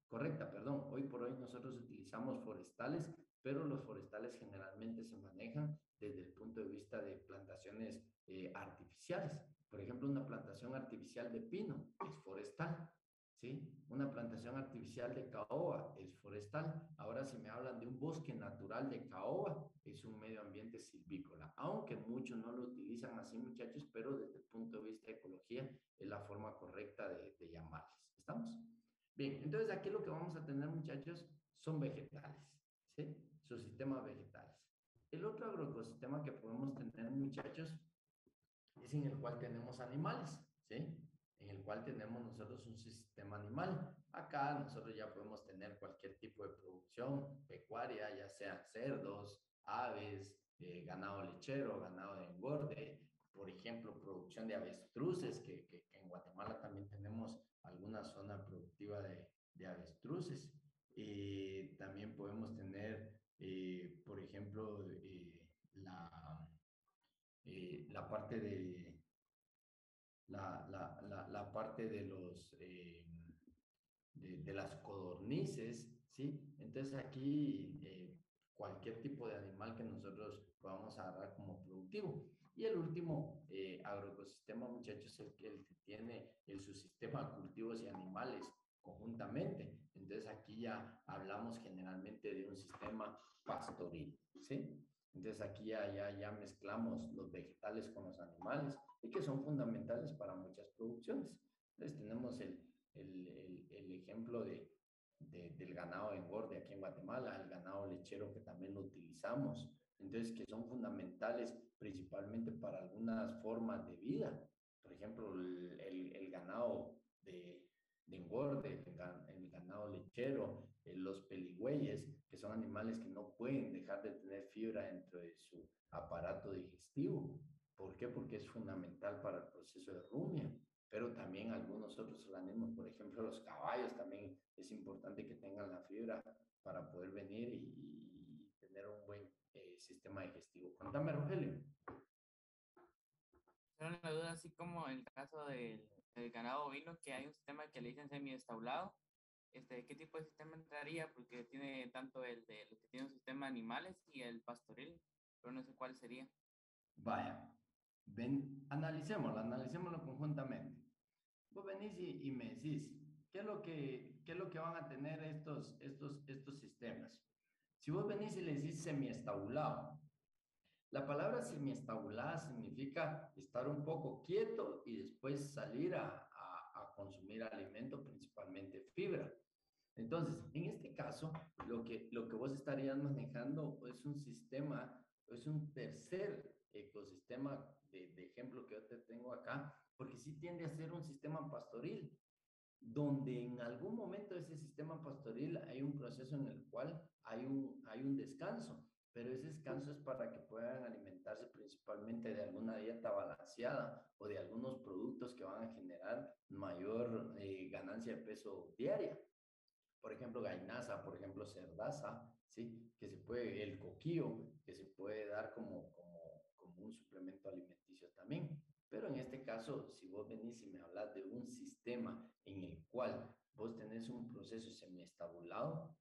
correcta, perdón. Hoy por hoy nosotros utilizamos forestales, pero los forestales generalmente se manejan desde el punto de vista de plantaciones artificiales. Por ejemplo, una plantación artificial de pino es forestal. ¿Sí? Una plantación artificial de caoba es forestal. Ahora, si me hablan de un bosque natural de caoba, es un medio ambiente silvícola. Aunque muchos no lo utilizan así, muchachos, pero desde el punto de vista de ecología es la forma correcta de llamarles. ¿Estamos? Bien, entonces aquí lo que vamos a tener, muchachos, son vegetales, ¿sí? Sus sistemas vegetales. El otro agroecosistema que podemos tener, muchachos, es en el cual tenemos animales, ¿sí? En el cual tenemos nosotros un sistema animal. Acá nosotros ya podemos tener cualquier tipo de producción pecuaria, ya sean cerdos, aves, ganado lechero, ganado de engorde, por ejemplo, producción de avestruces, que en Guatemala también tenemos alguna zona productiva de avestruces. También podemos tener, por ejemplo, la parte la parte de de las codornices, ¿sí? Entonces aquí cualquier tipo de animal que nosotros podamos agarrar como productivo. Y el último agroecosistema, muchachos, es el que tiene el subsistema de cultivos y animales conjuntamente. Entonces aquí ya hablamos generalmente de un sistema pastoril, ¿sí? Entonces aquí ya mezclamos los vegetales con los animales y que son fundamentales para muchas producciones. Entonces tenemos el ejemplo del ganado de engorde aquí en Guatemala, el ganado lechero que también lo utilizamos, entonces que son fundamentales principalmente para algunas formas de vida. Por ejemplo, el ganado de engorde, el ganado lechero, los peligüeyes, que son animales que no pueden dejar de tener fibra dentro de su aparato digestivo. ¿Por qué? Porque es fundamental para el proceso de rumia, pero también algunos otros organismos, por ejemplo, los caballos también es importante que tengan la fibra para poder venir y tener un buen sistema digestivo. Cuéntame, Rogelio. Solo una duda, así como en el caso del ganado bovino, que hay un sistema que le dicen semi-establado, ¿qué tipo de sistema entraría? Porque tiene tanto el de los que tienen un sistema de animales y el pastoril, pero no sé cuál sería. Vaya, analicémoslo conjuntamente. Vos venís y me decís, ¿qué es lo que van a tener estos sistemas? Si vos venís y le decís semiestabulado, la palabra semiestabulada significa estar un poco quieto y después salir a consumir alimento, principalmente fibra. Entonces, en este caso, lo que vos estarías manejando es un sistema, es un tercer ecosistema de ejemplo que yo te tengo acá, porque sí tiende a ser un sistema pastoril, donde en algún momento de ese sistema pastoril hay un proceso en el cual hay un descanso, pero ese descanso es para que puedan alimentarse principalmente de alguna dieta balanceada o de algunos productos que van a generar mayor ganancia de peso diaria. Por ejemplo, gainaza, por ejemplo, cerdaza, ¿sí? Que se puede, el coquío, que se puede dar como un suplemento alimenticio también. Pero en este caso, si vos venís y me hablas de un sistema en el cual vos tenés un proceso semiestabulado,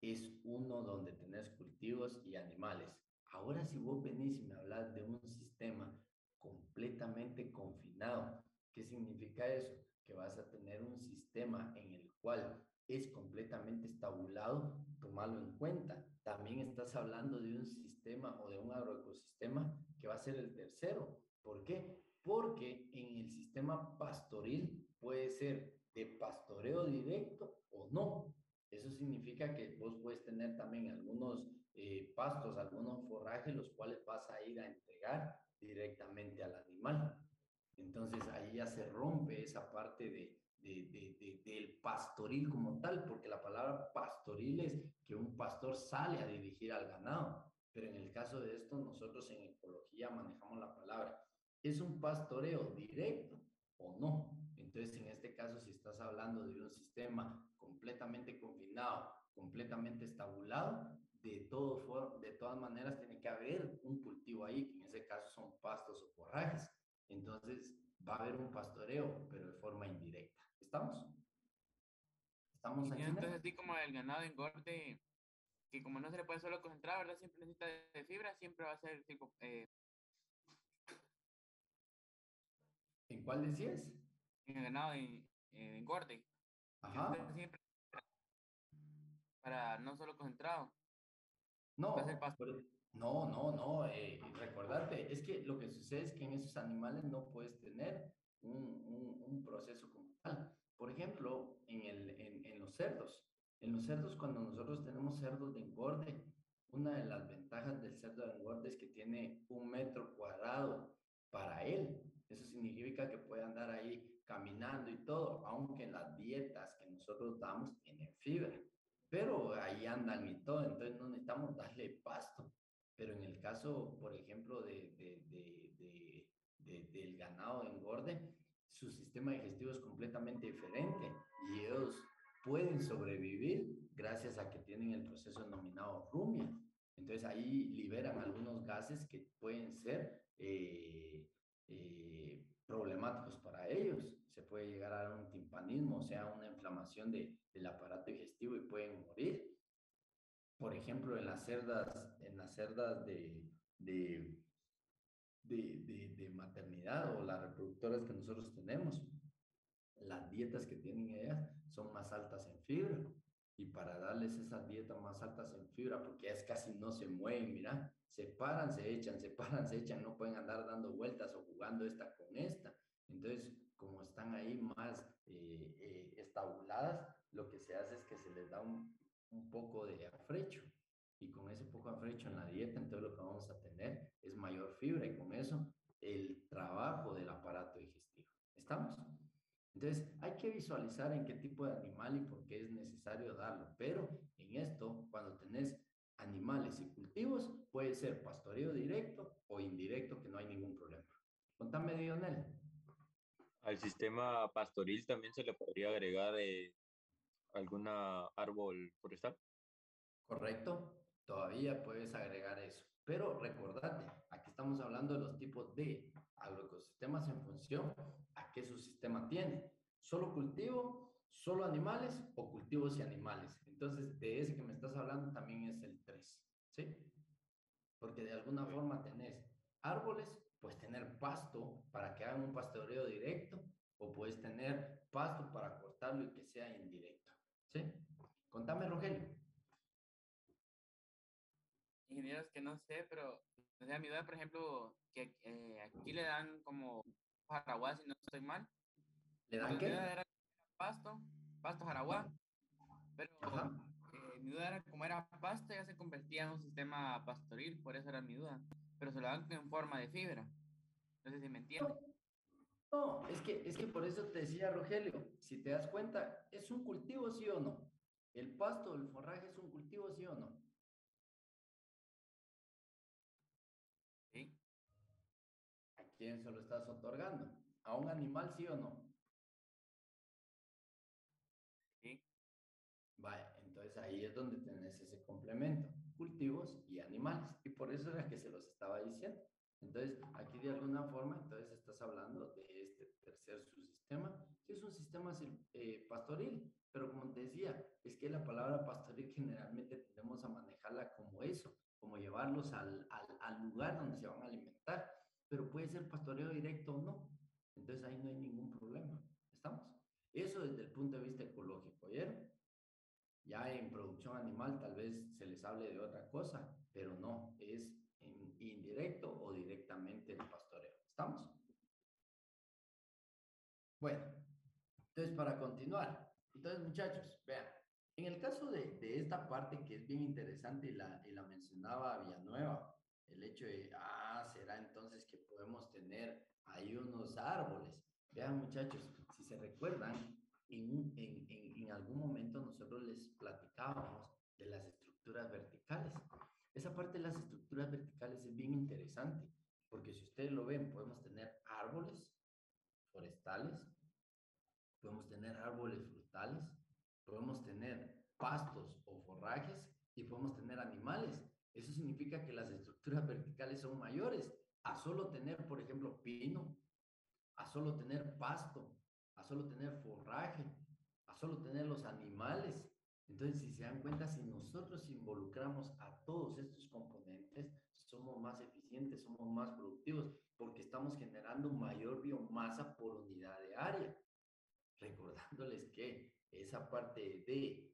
es uno donde tenés cultivos y animales. Ahora, si vos venís y me hablas de un sistema completamente confinado, ¿qué significa eso? Que vas a tener un sistema en el cual es completamente estabulado, tomarlo en cuenta. También estás hablando de un sistema o de un agroecosistema que va a ser el tercero. ¿Por qué? Porque en el sistema pastoril puede ser de pastoreo directo o no. Eso significa que vos puedes tener también algunos pastos, algunos forrajes, los cuales vas a ir a entregar directamente al animal. Entonces ahí ya se rompe esa parte del pastoril como tal, porque la palabra pastoril es que un pastor sale a dirigir al ganado. Pero en el caso de esto, nosotros en ecología manejamos la palabra, ¿es un pastoreo directo o no? Entonces, en este caso, si estás hablando de un sistema completamente confinado, completamente estabulado, de todas maneras tiene que haber un cultivo ahí, que en ese caso son pastos o forrajes. Entonces, va a haber un pastoreo, pero de forma indirecta. ¿Estamos? ¿Estamos Y aquí, entonces, Nel? así como el ganado engorde, que como no se le puede solo concentrar, ¿verdad? Siempre necesita de fibra, siempre va a ser tipo, ¿En cuál decías? en el ganado engorde, que Ajá. necesita siempre para no solo concentrado, va a ser No, pasto. no. Recordate, es que lo que sucede es que en esos animales no puedes tener un proceso como tal. Por ejemplo, en los cerdos. En los cerdos, cuando nosotros tenemos cerdos de engorde, una de las ventajas del cerdo de engorde es que tiene 1 metro cuadrado para él. Eso significa que puede andar ahí caminando y todo, aunque las dietas que nosotros damos tienen fibra, pero ahí andan y todo, entonces no necesitamos darle pasto. Pero en el caso, por ejemplo, del ganado de engorde, su sistema digestivo es completamente diferente y ellos pueden sobrevivir gracias a que tienen el proceso denominado rumia. Entonces ahí liberan algunos gases que pueden ser problemáticos para ellos. Se puede llegar a dar un timpanismo, o sea, una inflamación del aparato digestivo y pueden morir. Por ejemplo, en las cerdas de maternidad o las reproductoras que nosotros tenemos, las dietas que tienen ellas son más altas en fibra. Y para darles esas dietas más altas en fibra, porque ellas casi no se mueven, mira, se paran, se paran, se echan, no pueden andar dando vueltas o jugando esta con esta. Entonces, como están ahí más estabuladas, lo que se hace es que se les da un poco de afrecho. Y con ese poco afrecho en la dieta, entonces lo que vamos a tener es mayor fibra y con eso el trabajo del aparato digestivo. ¿Estamos? Entonces, hay que visualizar en qué tipo de animal y por qué es necesario darlo. Pero en esto, cuando tenés animales y cultivos, puede ser pastoreo directo o indirecto, que no hay ningún problema. Contame, Dionel. Al sistema pastoril también se le podría agregar alguna árbol forestal. Correcto, todavía puedes agregar eso. Pero recordate, aquí estamos hablando de los tipos de agroecosistemas en función a qué su sistema tiene. Solo cultivo, solo animales o cultivos y animales. Entonces, de ese que me estás hablando también es el 3, ¿sí? Porque de alguna Ok. forma tenés árboles, puedes tener pasto para que hagan un pastoreo directo o puedes tener pasto para cortarlo y que sea indirecto, ¿sí? Contame, Rogelio. Ingenieros que no sé, pero o sea, mi duda, por ejemplo, que aquí le dan como jaraguá, si no estoy mal. ¿Le dan Entonces mi duda qué? era pasto, pasto Ajá, jaraguá, pero ajá. mi duda era como era pasto, ya se convertía en un sistema pastoril, por eso era mi duda. Pero se lo dan en forma de fibra. No sé si me entiende. No, no, es que por eso te decía Rogelio, si te das cuenta, ¿es un cultivo sí o no? ¿El pasto, el forraje es un cultivo sí o no? Sí, ¿A quién se lo estás otorgando? ¿A un animal sí o no? sí. Vaya, entonces ahí es donde tenés ese complemento, cultivos y animales. Y por eso era que se los estaba diciendo. Entonces, aquí de alguna forma, entonces estás hablando de este tercer subsistema, que es un sistema pastoril. Pero como te decía, es que que la palabra pastoril generalmente tendemos a manejarla como eso, como llevarlos al lugar donde se van a alimentar, pero puede ser pastoreo directo o no. Entonces ahí no hay ningún problema. ¿Estamos? Eso desde el punto de vista ecológico, ¿oyeron? Ya en producción animal tal vez se les hable de otra cosa, pero no, es indirecto o directamente el pastoreo. ¿Estamos? Bueno, entonces para continuar, entonces muchachos, vean, en el caso de esta parte que es bien interesante y la mencionaba Villanueva, el hecho de, será entonces que podemos tener ahí unos árboles. Vean muchachos, si se recuerdan, en algún momento nosotros les platicábamos de las estructuras verticales. Esa parte de las estructuras verticales es bien interesante, porque si ustedes lo ven, podemos tener árboles forestales, podemos tener árboles frutales, podemos tener pastos o forrajes y podemos tener animales. Eso significa que las estructuras verticales son mayores a solo tener, por ejemplo, pino, a solo tener pasto, a solo tener forraje, a solo tener los animales. Entonces, si se dan cuenta, si nosotros involucramos a todos estos componentes, somos más eficientes, somos más productivos, porque estamos generando mayor biomasa por unidad de área. Recordándoles que esa parte de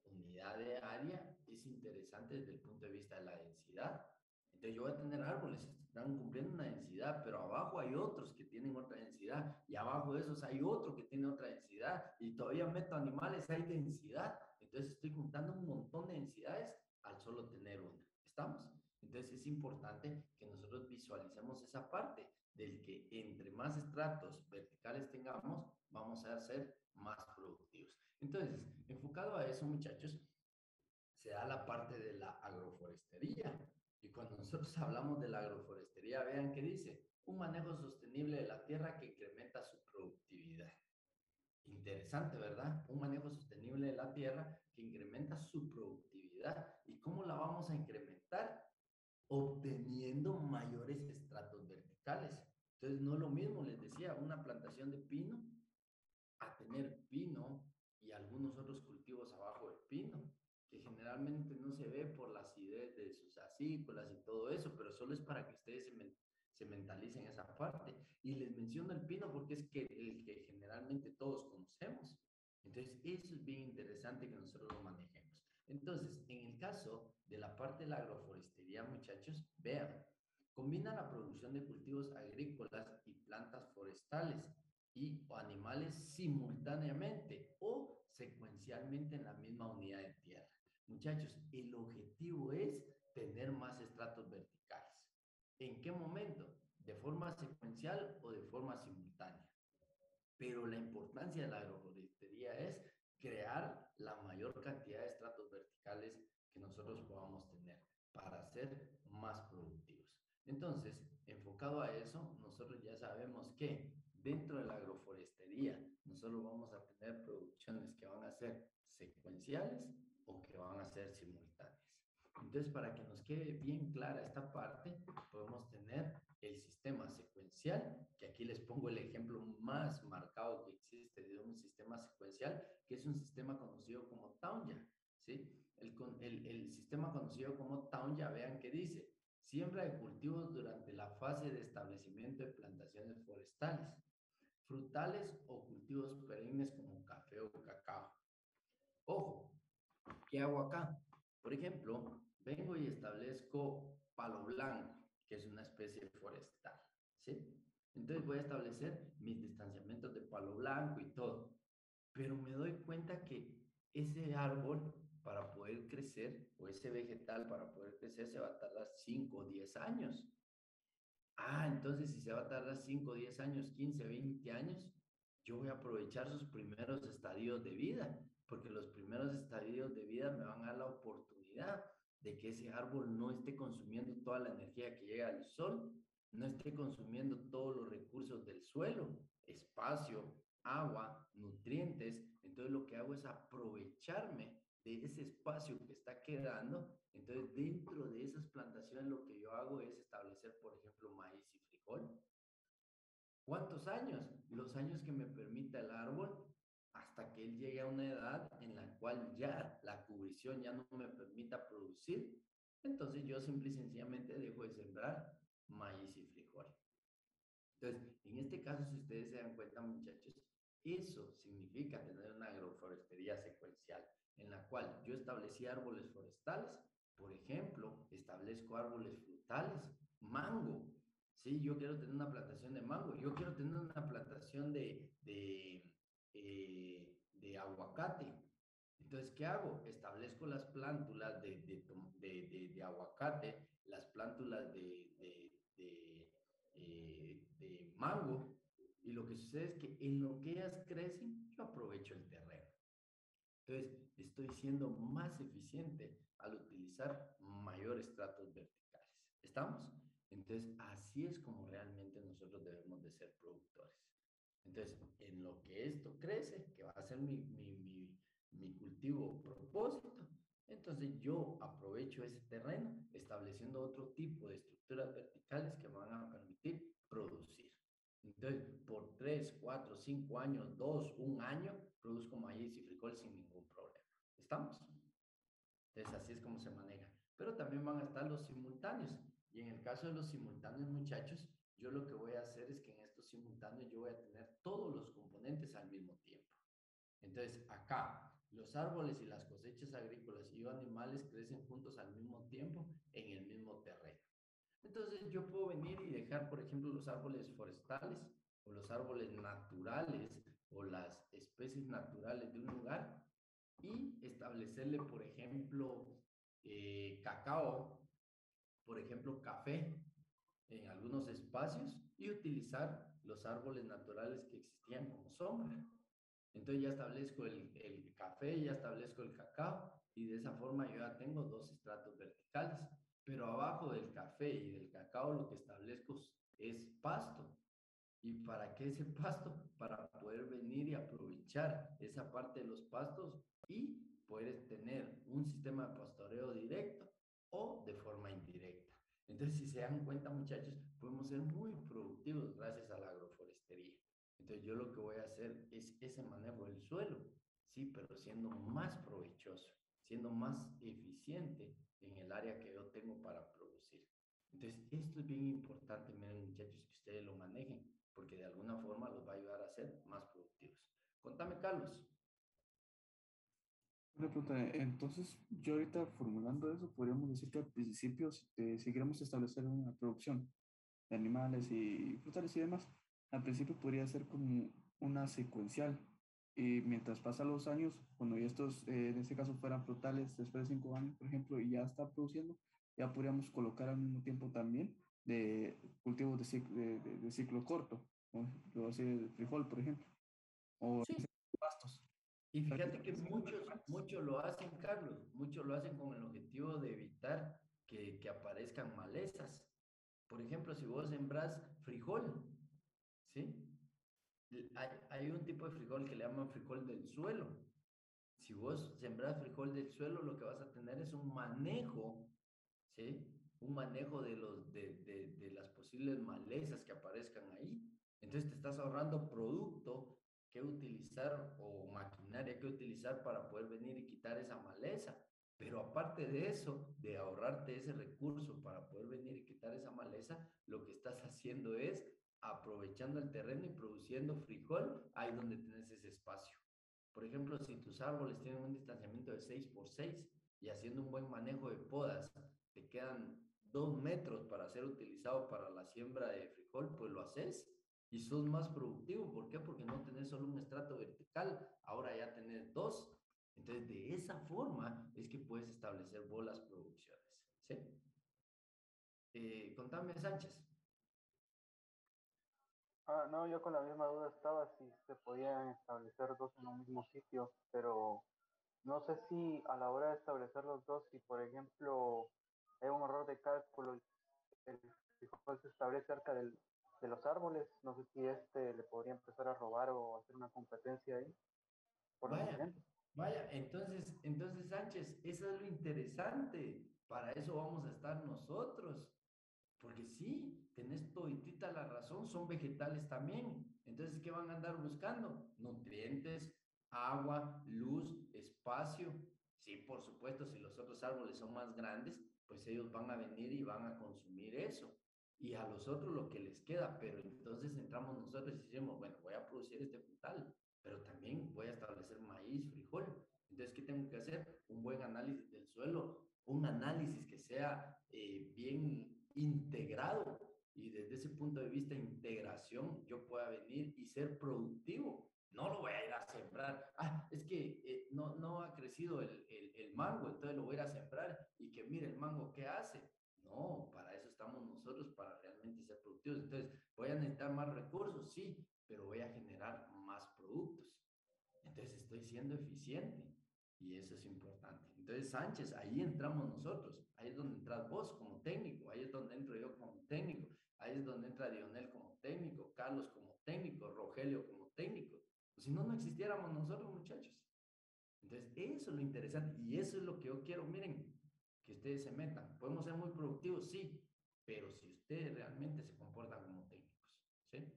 unidad de área es interesante desde el punto de vista de la densidad. Entonces yo voy a tener árboles, están cumpliendo una densidad, pero abajo hay otros que tienen otra densidad, y abajo de esos hay otro que tiene otra densidad, y todavía meto animales, hay densidad. Entonces estoy juntando un montón de densidades al solo tener una. ¿Estamos? Entonces es importante que nosotros visualicemos esa parte del que entre más estratos verticales tengamos, vamos a ser más productivos. Entonces, enfocado a eso, muchachos, se da la parte de la agroforestería. Y cuando nosotros hablamos de la agroforestería, vean que dice, un manejo sostenible de la tierra que incrementa su productividad. Interesante, ¿verdad? Un manejo sostenible de la tierra que incrementa su productividad. ¿Y cómo la vamos a incrementar? Obteniendo mayores estratos verticales. Entonces, no es lo mismo, les decía, una plantación de pino a tener pino y algunos otros cultivos abajo del pino, que generalmente no se ve por la acidez de sus acícolas y todo eso, pero solo es para que ustedes se mentalicen esa parte. Y les menciono el pino porque es que el que generalmente todos conocemos. Entonces, eso es bien interesante que nosotros lo manejemos. Entonces, en el caso de la parte de la agroforestería, muchachos, vean, combina la producción de cultivos agrícolas y plantas forestales y o animales simultáneamente o secuencialmente en la misma unidad de tierra. Muchachos, el objetivo es tener más estratos verticales. ¿En qué momento? ¿De forma secuencial o de forma simultánea? Pero la importancia de la agroforestería es crear la mayor cantidad de estratos verticales que nosotros podamos tener para ser más productivos. Entonces, enfocado a eso, nosotros ya sabemos que dentro de la agroforestería nosotros vamos a tener producciones que van a ser secuenciales o que van a ser simultáneas. Entonces, para que nos quede bien clara esta parte, podemos tener el sistema secuencial, que aquí les pongo el ejemplo más marcado que existe de un sistema secuencial, que es un sistema conocido como Townsend, ¿sí? El sistema conocido como Townsend, vean que dice, siembra de cultivos durante la fase de establecimiento de plantaciones forestales, frutales o cultivos perennes como café o cacao. Ojo, ¿qué hago acá? Por ejemplo, vengo y establezco palo blanco, que es una especie forestal, ¿sí? Entonces voy a establecer mis distanciamientos de palo blanco y todo. Pero me doy cuenta que ese árbol para poder crecer, o ese vegetal para poder crecer, se va a tardar 5 o 10 años. Entonces si se va a tardar 5 o 10 años, 15, 20 años, yo voy a aprovechar sus primeros estadios de vida, porque los primeros estadios de vida me van a dar la oportunidad de que ese árbol no esté consumiendo toda la energía que llega del sol, no esté consumiendo todos los recursos del suelo, espacio, agua, nutrientes. Entonces lo que hago es aprovecharme de ese espacio que está quedando. Entonces dentro de esas plantaciones lo que yo hago es establecer, por ejemplo, maíz y frijol. ¿Cuántos años? Los años que me permita el árbol hasta que él llegue a una edad en la cual ya la cubrición ya no me permita producir. Entonces yo simple y sencillamente dejo de sembrar maíz y frijol. Entonces, en este caso, si ustedes se dan cuenta, muchachos, eso significa tener una agroforestería secuencial, en la cual yo establecí árboles forestales, por ejemplo, establezco árboles frutales, mango. Sí, yo quiero tener una plantación de mango, yo quiero tener una plantación de aguacate. Entonces, ¿qué hago? Establezco las plántulas de aguacate, las plántulas de mango, y lo que sucede es que en lo que ellas crecen, yo aprovecho el terreno. Entonces, estoy siendo más eficiente al utilizar mayores tratos verticales. ¿Estamos? Entonces, así es como realmente nosotros debemos de ser productores. Entonces, en lo que esto crece, que va a ser mi cultivo propósito, entonces yo aprovecho ese terreno estableciendo otro tipo de estructuras verticales que van a permitir producir. Entonces, por 3, 4, 5 años, 2, 1 año, produzco maíz y frijol sin ningún problema. ¿Estamos? Entonces, así es como se maneja. Pero también van a estar los simultáneos. Y en el caso de los simultáneos, muchachos, yo lo que voy a hacer es que en estos simultáneos yo voy a tener todos los componentes al mismo tiempo. Entonces, acá, los árboles y las cosechas agrícolas y animales crecen juntos al mismo tiempo en el mismo terreno. Entonces, yo puedo venir y dejar, por ejemplo, los árboles forestales o los árboles naturales o las especies naturales de un lugar y establecerle, por ejemplo, cacao, por ejemplo, café en algunos espacios y utilizar los árboles naturales que existían como sombra. Entonces ya establezco el café, ya establezco el cacao y de esa forma yo ya tengo dos estratos verticales. Pero abajo del café y del cacao lo que establezco es pasto. ¿Y para qué ese pasto? Para poder venir y aprovechar esa parte de los pastos y poder tener un sistema de pastoreo directo o de forma indirecta. Entonces, si se dan cuenta, muchachos, podemos ser muy productivos gracias a la agroforestería. Entonces, yo lo que voy a hacer es ese manejo del suelo, sí, pero siendo más provechoso, siendo más eficiente en el área que yo tengo para producir. Entonces, esto es bien importante, miren, muchachos, que ustedes lo manejen, porque de alguna forma los va a ayudar a ser más productivos. Contame, Carlos. Una pregunta, entonces, yo ahorita formulando eso, podríamos decir que al principio, si queremos establecer una producción de animales y frutales y demás, al principio podría ser como una secuencial. Y mientras pasan los años, cuando ya estos, en este caso, fueran frutales, después de 5 años, por ejemplo, y ya está produciendo, ya podríamos colocar al mismo tiempo también de cultivos de ciclo corto, por ejemplo, así el frijol, por ejemplo, o Sí. pastos. Y fíjate que muchos lo hacen, Carlos, muchos lo hacen con el objetivo de evitar que aparezcan malezas. Por ejemplo, si vos sembrás frijol, ¿sí? Hay un tipo de frijol que le llaman frijol del suelo. Si vos sembrás frijol del suelo, lo que vas a tener es un manejo, ¿sí? Un manejo de las posibles malezas que aparezcan ahí. Entonces te estás ahorrando producto que utilizar o maquinaria que utilizar para poder venir y quitar esa maleza. Pero aparte de eso, de ahorrarte ese recurso para poder venir y quitar esa maleza, lo que estás haciendo es aprovechando el terreno y produciendo frijol ahí donde tienes ese espacio. Por ejemplo, si tus árboles tienen un distanciamiento de 6 por 6 y haciendo un buen manejo de podas, te quedan 2 metros para ser utilizado para la siembra de frijol, pues lo haces y sos más productivo. ¿Por qué? Porque no tenés solo un estrato vertical, ahora ya tenés dos. Entonces, de esa forma es que puedes establecer vos las producciones. ¿Sí? Contame, Sánchez. No, yo con la misma duda estaba si se podían establecer dos en un mismo sitio, pero no sé si a la hora de establecer los dos, si por ejemplo hay un error de cálculo y el frijol se establece cerca de los árboles, no sé si este le podría empezar a robar o hacer una competencia ahí por los Vaya, alimentos. vaya, entonces Sánchez, eso es lo interesante. Para eso vamos a estar nosotros. Porque sí, tenés toditita la razón, son vegetales también. Entonces, ¿qué van a andar buscando? Nutrientes, agua, luz, espacio. Sí, por supuesto, si los otros árboles son más grandes, pues ellos van a venir y van a consumir eso. Y a los otros lo que les queda, pero entonces entramos nosotros y decimos, bueno, voy a producir este frutal, pero también voy a establecer maíz, frijol. Entonces, ¿qué tengo que hacer? Un buen análisis del suelo, un análisis que sea bien integrado y desde ese punto de vista de integración yo pueda venir y ser productivo. No lo voy a ir a sembrar. Ah, es que no ha crecido el mango, entonces lo voy a ir a sembrar y que mire el mango qué hace. No, para eso estamos nosotros, para realmente ser productivos. Entonces, voy a necesitar más recursos, sí, pero voy a generar más productos. Entonces, estoy siendo eficiente y eso es importante. Entonces, Sánchez, ahí entramos nosotros. Ahí es donde entras vos como técnico, ahí es donde entro yo como técnico, ahí es donde entra Dionel como técnico, Carlos como técnico, Rogelio como técnico. Pues si no, no existiéramos nosotros, muchachos. Entonces, eso es lo interesante y eso es lo que yo quiero. Miren, que ustedes se metan. Podemos ser muy productivos, sí, pero si ustedes realmente se comportan como técnicos, ¿sí?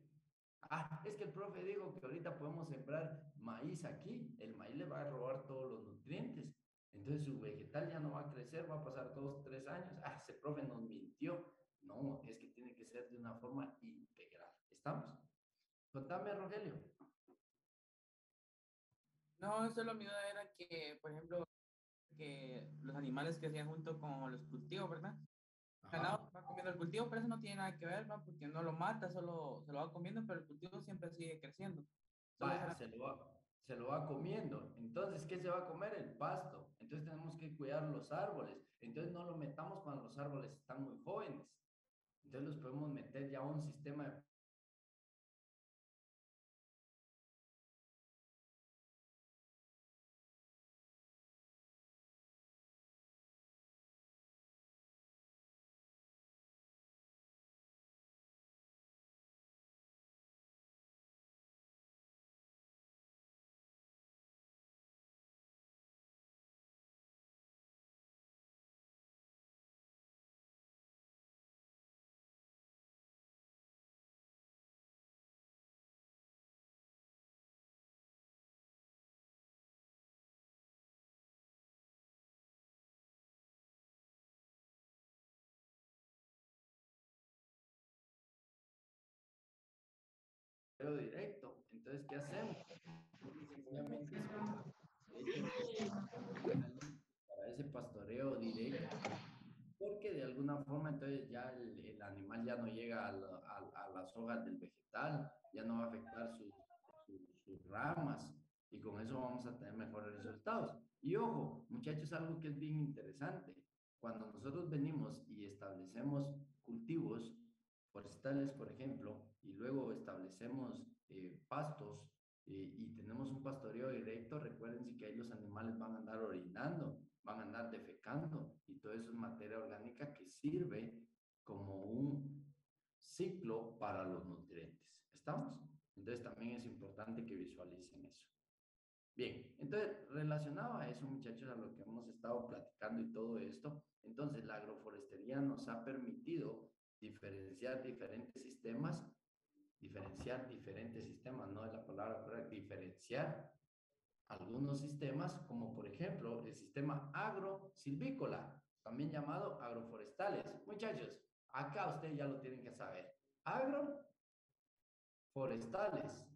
Ah, es que el profe dijo que ahorita podemos sembrar maíz aquí, el maíz le va a robar todos los nutrientes, entonces su vegetal ya no va a crecer, va a pasar 2, 3 años. Ah, ese profe nos mintió. No, es que tiene que ser de una forma integral. ¿Estamos? Contame, Rogelio. No, solo mi duda era que, por ejemplo, que los animales crecían junto con los cultivos, ¿verdad? El ganado Ajá. va comiendo el cultivo, pero eso no tiene nada que ver, ¿va? Porque no lo mata, solo se lo va comiendo, pero el cultivo siempre sigue creciendo. Solo Vaya, será... se lo va comiendo. Entonces, ¿qué se va a comer? El pasto. Entonces tenemos que cuidar los árboles. Entonces no lo metamos cuando los árboles están muy jóvenes. Entonces los podemos meter ya a un sistema de directo. Entonces, ¿qué hacemos? Sencillamente para ese pastoreo directo, porque de alguna forma entonces ya el animal ya no llega a las hojas del vegetal, ya no va a afectar sus ramas y con eso vamos a tener mejores resultados. Y ojo, muchachos, algo que es bien interesante. Cuando nosotros venimos y establecemos cultivos forestales, por ejemplo, y luego establecemos pastos y tenemos un pastoreo directo, recuérdense que ahí los animales van a andar orinando, van a andar defecando y todo eso es materia orgánica que sirve como un ciclo para los nutrientes. ¿Estamos? Entonces también es importante que visualicen eso. Bien, entonces relacionado a eso, muchachos, a lo que hemos estado platicando y todo esto, entonces la agroforestería nos ha permitido diferenciar diferentes sistemas, no es la palabra correcta, diferenciar algunos sistemas, como por ejemplo el sistema agrosilvícola, también llamado agroforestales. Muchachos, acá ustedes ya lo tienen que saber. Agroforestales.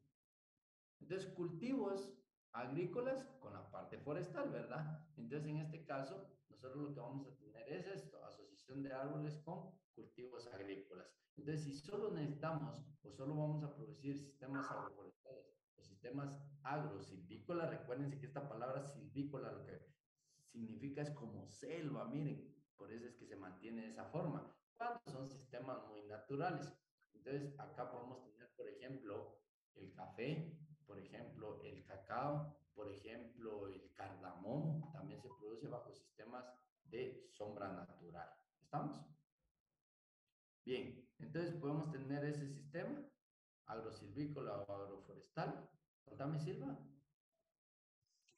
Entonces, cultivos agrícolas con la parte forestal, ¿verdad? Entonces, en este caso, nosotros lo que vamos a tener es esto, asociación de árboles con cultivos agrícolas. Entonces, si solo necesitamos o solo vamos a producir sistemas agroforestales o sistemas agrosilvícolas, recuérdense que esta palabra silvícola lo que significa es como selva, miren, por eso es que se mantiene de esa forma, cuando son sistemas muy naturales. Entonces, acá podemos tener, por ejemplo, el café, por ejemplo, el cacao, por ejemplo, el cardamomo, también se produce bajo sistemas de sombra natural. ¿Estamos? Bien, entonces podemos tener ese sistema agrosilvícola o agroforestal. Contame, Silva.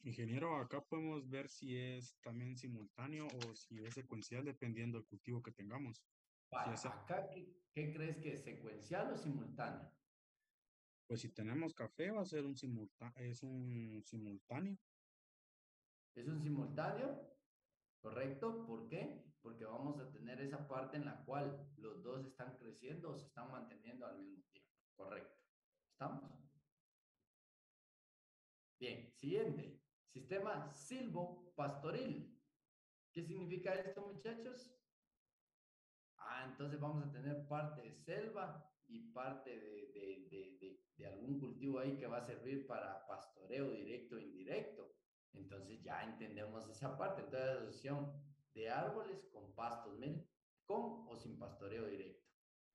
Ingeniero, acá podemos ver si es también simultáneo o si es secuencial dependiendo del cultivo que tengamos. Si Vale, es acá, ¿qué crees que es secuencial o simultáneo? Pues si tenemos café va a ser es un simultáneo. Es un simultáneo, ¿correcto? ¿Por qué? Porque vamos a tener esa parte en la cual los dos están creciendo o se están manteniendo al mismo tiempo, ¿correcto? ¿Estamos? Bien, siguiente. Sistema silvopastoril. ¿Qué significa esto, muchachos? Entonces vamos a tener parte de selva y parte de algún cultivo ahí que va a servir para pastoreo directo o indirecto. Entonces ya entendemos esa parte. Entonces, asociación de árboles con pastos, miren, con o sin pastoreo directo.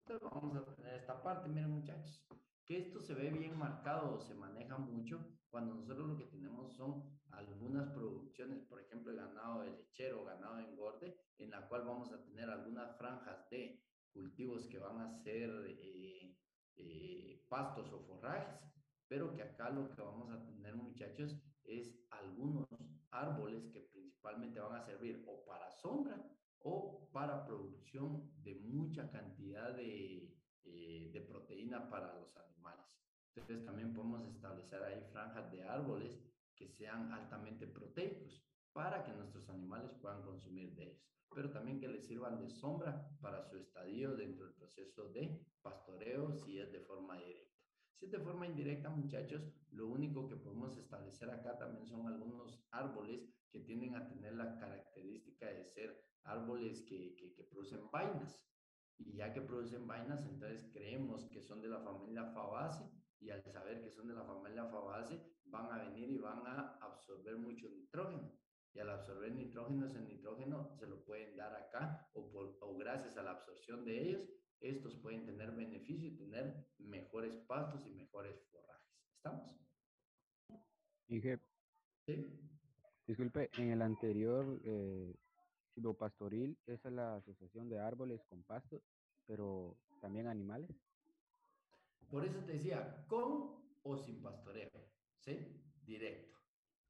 Entonces vamos a tener esta parte, miren muchachos, que esto se ve bien marcado o se maneja mucho cuando nosotros lo que tenemos son algunas producciones, por ejemplo, ganado de lechero, ganado de engorde, en la cual vamos a tener algunas franjas de cultivos que van a ser pastos o forrajes, pero que acá lo que vamos a tener, muchachos, es algunos árboles que principalmente van a servir o para sombra o para producción de mucha cantidad de proteína para los animales. Entonces también podemos establecer ahí franjas de árboles que sean altamente proteicos para que nuestros animales puedan consumir de ellos, pero también que les sirvan de sombra para su estadio dentro del proceso de pastoreo si es de forma directa. Si es de forma indirecta, muchachos, lo único que podemos establecer acá también son algunos árboles que tienden a tener la característica de ser árboles que producen vainas. Y ya que producen vainas, entonces creemos que son de la familia Fabaceae, y al saber que son de la familia Fabaceae, van a venir y van a absorber mucho nitrógeno. Y al absorber nitrógeno, ese nitrógeno se lo pueden dar acá, o gracias a la absorción de ellos, estos pueden tener beneficio y tener mejores pastos y mejores forrajes. ¿Estamos? Inge, ¿Sí? disculpe, en el anterior silvopastoril, esa es la asociación de árboles con pastos, pero también animales. Por eso te decía, con o sin pastoreo, ¿sí? Directo.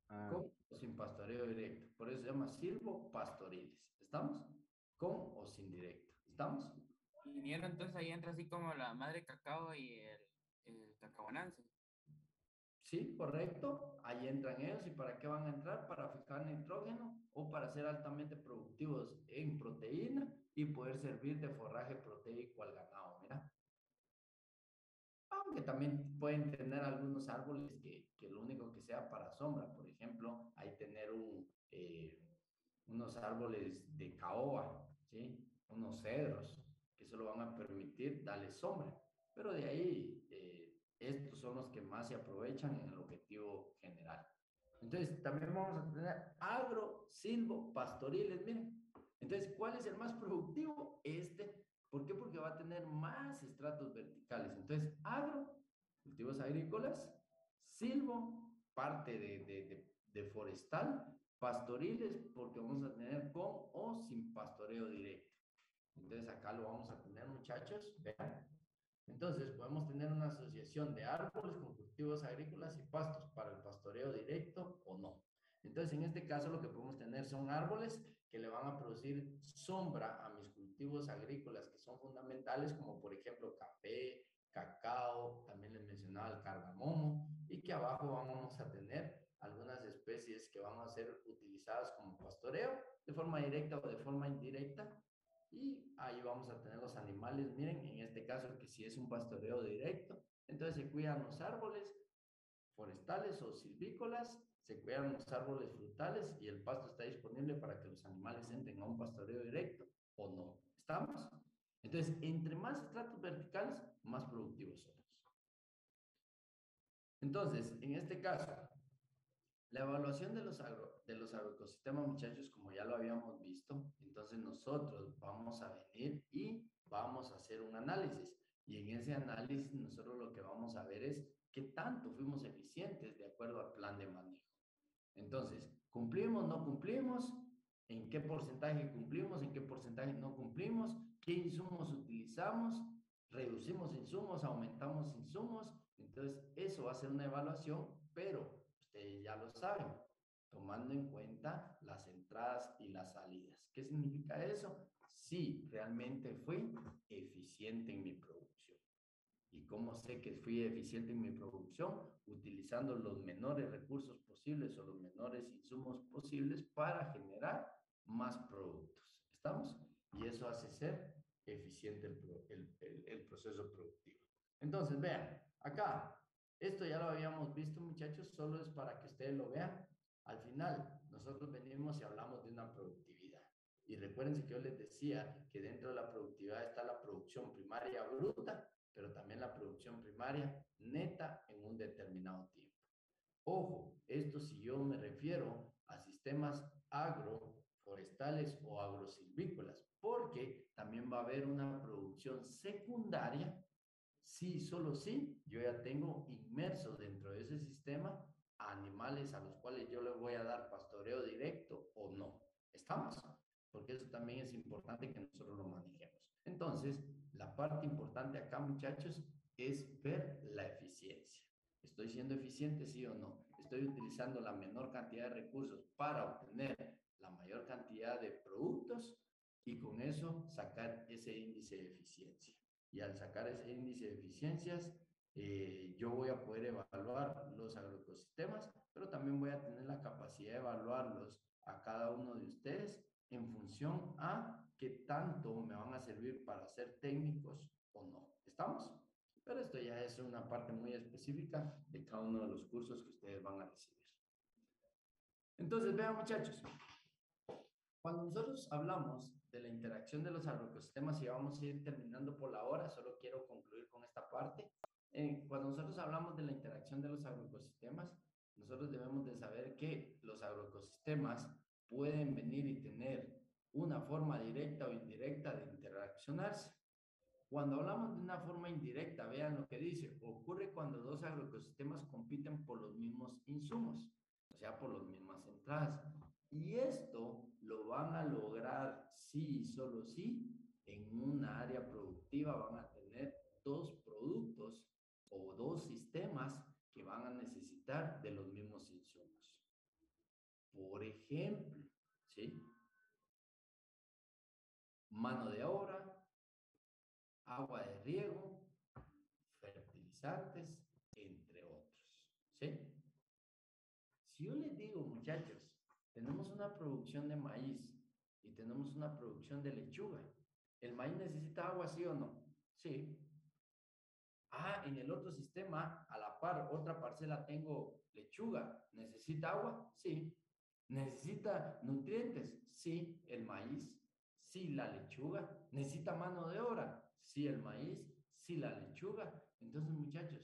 Ah, Con o sin pastoreo directo. Por eso se llama silvopastoriles. ¿Estamos? Con o sin directo. ¿Estamos? Ingeniero, entonces ahí entra así como la madre cacao y el cacahuanance. Sí, correcto. Ahí entran ellos. ¿Y para qué van a entrar? Para fijar nitrógeno o para ser altamente productivos en proteína y poder servir de forraje proteico al ganado. Mira. Aunque también pueden tener algunos árboles que lo único que sea para sombra. Por ejemplo, hay tener unos árboles de caoba, ¿sí? Unos cedros, que solo van a permitir darle sombra. Pero de ahí, estos son los que más se aprovechan en el objetivo general. Entonces, también vamos a tener agro, silvo, pastoriles, miren. Entonces, ¿cuál es el más productivo? Este. ¿Por qué? Porque va a tener más estratos verticales. Entonces, agro, cultivos agrícolas, silvo, parte de forestal, pastoriles, porque vamos a tener con o sin pastoreo directo. Entonces, acá lo vamos a tener, muchachos. Vean. Entonces, podemos tener una asociación de árboles con cultivos agrícolas y pastos para el pastoreo directo o no. Entonces, en este caso, lo que podemos tener son árboles que le van a producir sombra a mis cultivos agrícolas que son fundamentales, como por ejemplo café, cacao, también les mencionaba el cardamomo, y que abajo vamos a tener algunas especies que van a ser utilizadas como pastoreo de forma directa o de forma indirecta, y ahí vamos a tener los animales. Miren, en este caso que si es un pastoreo directo, entonces se cuidan los árboles forestales o silvícolas, se cuidan los árboles frutales y el pasto está disponible para que los animales entren a un pastoreo directo o no. ¿Estamos? Entonces, entre más estratos verticales, más productivos somos. Entonces, en este caso, la evaluación de los agroecosistemas, muchachos, como ya lo habíamos visto, entonces nosotros vamos a venir y vamos a hacer un análisis. Y en ese análisis nosotros lo que vamos a ver es qué tanto fuimos eficientes de acuerdo al plan de manejo. Entonces, ¿cumplimos, no cumplimos? ¿En qué porcentaje cumplimos? ¿En qué porcentaje no cumplimos? ¿Qué insumos utilizamos? ¿Reducimos insumos? ¿Aumentamos insumos? Entonces, eso va a ser una evaluación, pero ustedes ya lo saben, tomando en cuenta las entradas y las salidas. ¿Qué significa eso? Si realmente fue eficiente en mi producción. ¿Y cómo sé que fui eficiente en mi producción? Utilizando los menores recursos posibles o los menores insumos posibles para generar más productos. ¿Estamos? Y eso hace ser eficiente el proceso productivo. Entonces, vean, acá, esto ya lo habíamos visto, muchachos, solo es para que ustedes lo vean. Al final, nosotros venimos y hablamos de una productividad. Y recuérdense que yo les decía que dentro de la productividad está la producción primaria bruta, pero también la producción primaria neta en un determinado tiempo. Ojo, esto si yo me refiero a sistemas agroforestales o agrosilvícolas, porque también va a haber una producción secundaria, sí, solo sí, yo ya tengo inmerso dentro de ese sistema animales a los cuales yo les voy a dar pastoreo directo o no. ¿Estamos? Porque eso también es importante que nosotros lo manejemos. Entonces, la parte importante acá, muchachos, es ver la eficiencia. ¿Estoy siendo eficiente, sí o no? ¿Estoy utilizando la menor cantidad de recursos para obtener la mayor cantidad de productos y con eso sacar ese índice de eficiencia? Y al sacar ese índice de eficiencias, yo voy a poder evaluar los agroecosistemas, pero también voy a tener la capacidad de evaluarlos a cada uno de ustedes en función a qué tanto me van a servir para ser técnicos o no. ¿Estamos? Pero esto ya es una parte muy específica de cada uno de los cursos que ustedes van a recibir. Entonces, vean, muchachos, cuando nosotros hablamos de la interacción de los agroecosistemas, y vamos a ir terminando por la hora, solo quiero concluir con esta parte. Cuando nosotros hablamos de la interacción de los agroecosistemas, nosotros debemos de saber que los agroecosistemas pueden venir y tener una forma directa o indirecta de interaccionarse. Cuando hablamos de una forma indirecta, vean lo que dice, ocurre cuando dos agroecosistemas compiten por los mismos insumos, o sea, por las mismas entradas. Y esto lo van a lograr sí y solo sí en una área productiva van a tener dos productos o dos sistemas que van a necesitar de los mismos insumos. Por ejemplo, ¿sí? Mano de obra, agua de riego, fertilizantes, entre otros, ¿sí? Si yo les digo, muchachos, tenemos una producción de maíz y tenemos una producción de lechuga, ¿el maíz necesita agua, sí o no? Sí. Ah, en el otro sistema, a la par, otra parcela tengo lechuga, ¿necesita agua? Sí. ¿Necesita nutrientes? Sí, el maíz. Sí, la lechuga. ¿Necesita mano de obra? Sí, el maíz. Sí, la lechuga. Entonces, muchachos,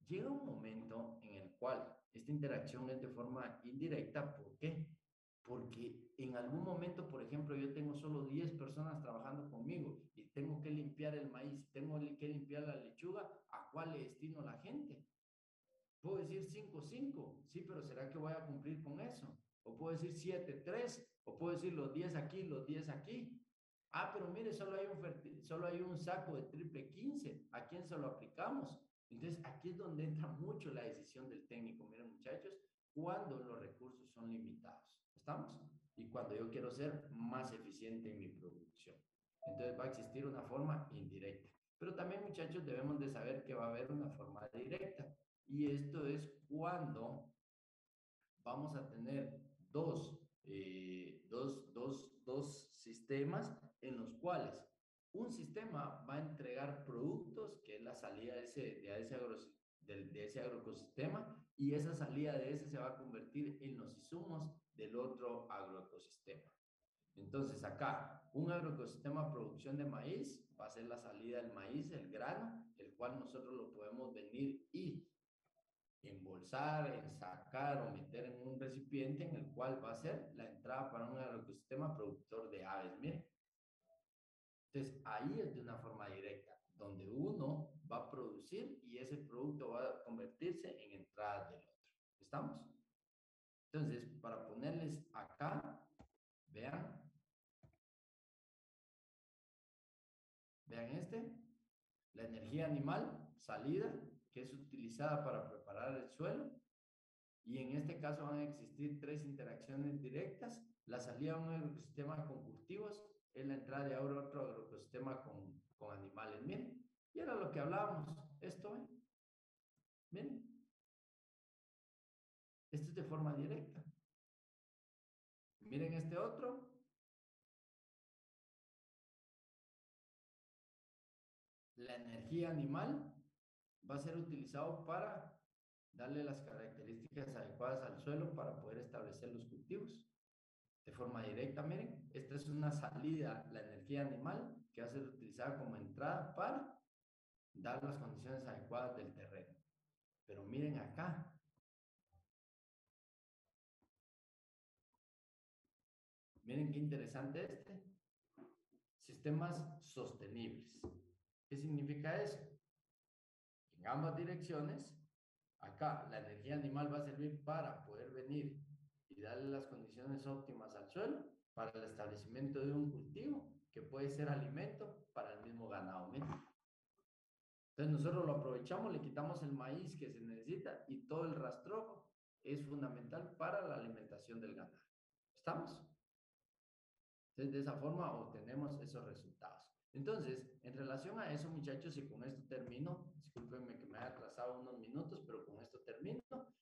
llega un momento en el cual esta interacción es de forma indirecta. ¿Por qué? Porque en algún momento, por ejemplo, yo tengo solo 10 personas trabajando conmigo y tengo que limpiar el maíz, tengo que limpiar la lechuga, ¿a cuál le destino la gente? Puedo decir 5-5, sí, pero ¿será que voy a cumplir con eso? O puedo decir 7-3, o puedo decir los 10 aquí, los 10 aquí. Ah, pero mire, solo hay un saco de triple 15, ¿a quién se lo aplicamos? Entonces, aquí es donde entra mucho la decisión del técnico. Miren, muchachos, cuando los recursos son limitados, ¿estamos? Y cuando yo quiero ser más eficiente en mi producción. Entonces va a existir una forma indirecta. Pero también, muchachos, debemos de saber que va a haber una forma directa. Y esto es cuando vamos a tener dos sistemas en los cuales un sistema va a entregar productos, que es la salida de ese agroecosistema, y esa salida de ese se va a convertir en los insumos del otro agroecosistema. Entonces acá, un agroecosistema de producción de maíz va a ser la salida del maíz, el grano, el cual nosotros lo podemos venir y embolsar, ensacar o meter en un recipiente en el cual va a ser la entrada para un agroecosistema productor de aves. Miren. Entonces, ahí es de una forma directa, donde uno va a producir y ese producto va a convertirse en entradas del otro. ¿Estamos? Entonces, para ponerles acá, vean la energía animal, salida, que es utilizada para preparar el suelo. Y en este caso van a existir tres interacciones directas. La salida de un agroecosistema con cultivos es la entrada de otro agroecosistema con animales. Miren, Y era lo que hablábamos. Esto, miren, esto es de forma directa. Miren este otro. La energía animal va a ser utilizado para darle las características adecuadas al suelo para poder establecer los cultivos. De forma directa, miren, esta es una salida, la energía animal, que va a ser utilizada como entrada para dar las condiciones adecuadas del terreno. Pero miren acá. Miren qué interesante este. Sistemas sostenibles. ¿Qué significa eso? En ambas direcciones, acá la energía animal va a servir para poder venir y darle las condiciones óptimas al suelo para el establecimiento de un cultivo que puede ser alimento para el mismo ganado. Miren. Entonces nosotros lo aprovechamos, le quitamos el maíz que se necesita y todo el rastrojo es fundamental para la alimentación del ganado. ¿Estamos? Entonces de esa forma obtenemos esos resultados. Entonces, en relación a eso, muchachos, y con esto termino, discúlpenme que me haya atrasado unos minutos, pero con esto termino.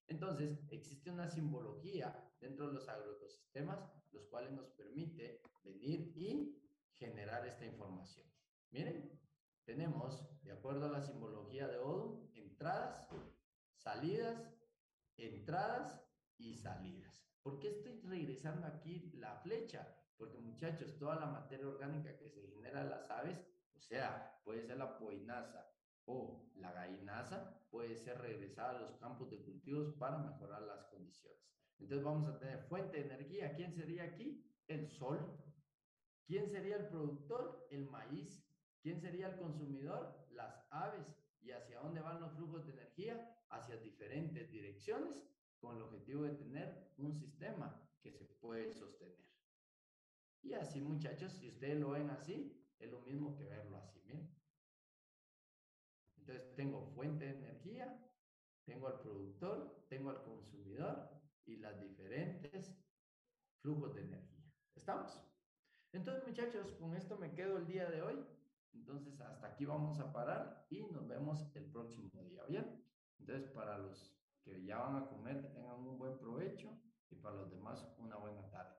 Entonces, existe una simbología dentro de los agroecosistemas, los cuales nos permite venir y generar esta información. Miren, tenemos, de acuerdo a la simbología de Odum, entradas, salidas, entradas y salidas. ¿Por qué estoy regresando aquí la flecha? Porque, muchachos, toda la materia orgánica que se genera en las aves, o sea, puede ser la poinaza o la gallinaza, puede ser regresada a los campos de cultivos para mejorar las condiciones. Entonces vamos a tener fuente de energía. ¿Quién sería aquí? El sol. ¿Quién sería el productor? El maíz. ¿Quién sería el consumidor? Las aves. ¿Y hacia dónde van los flujos de energía? Hacia diferentes direcciones con el objetivo de tener un sistema que se puede sostener. Y así, muchachos, si ustedes lo ven así, es lo mismo que verlo así, miren. Entonces, tengo fuente de energía, tengo al productor, tengo al consumidor y las diferentes flujos de energía. ¿Estamos? Entonces, muchachos, con esto me quedo el día de hoy. Entonces, hasta aquí vamos a parar y nos vemos el próximo día, ¿bien? Entonces, para los que ya van a comer, que tengan un buen provecho y para los demás, una buena tarde.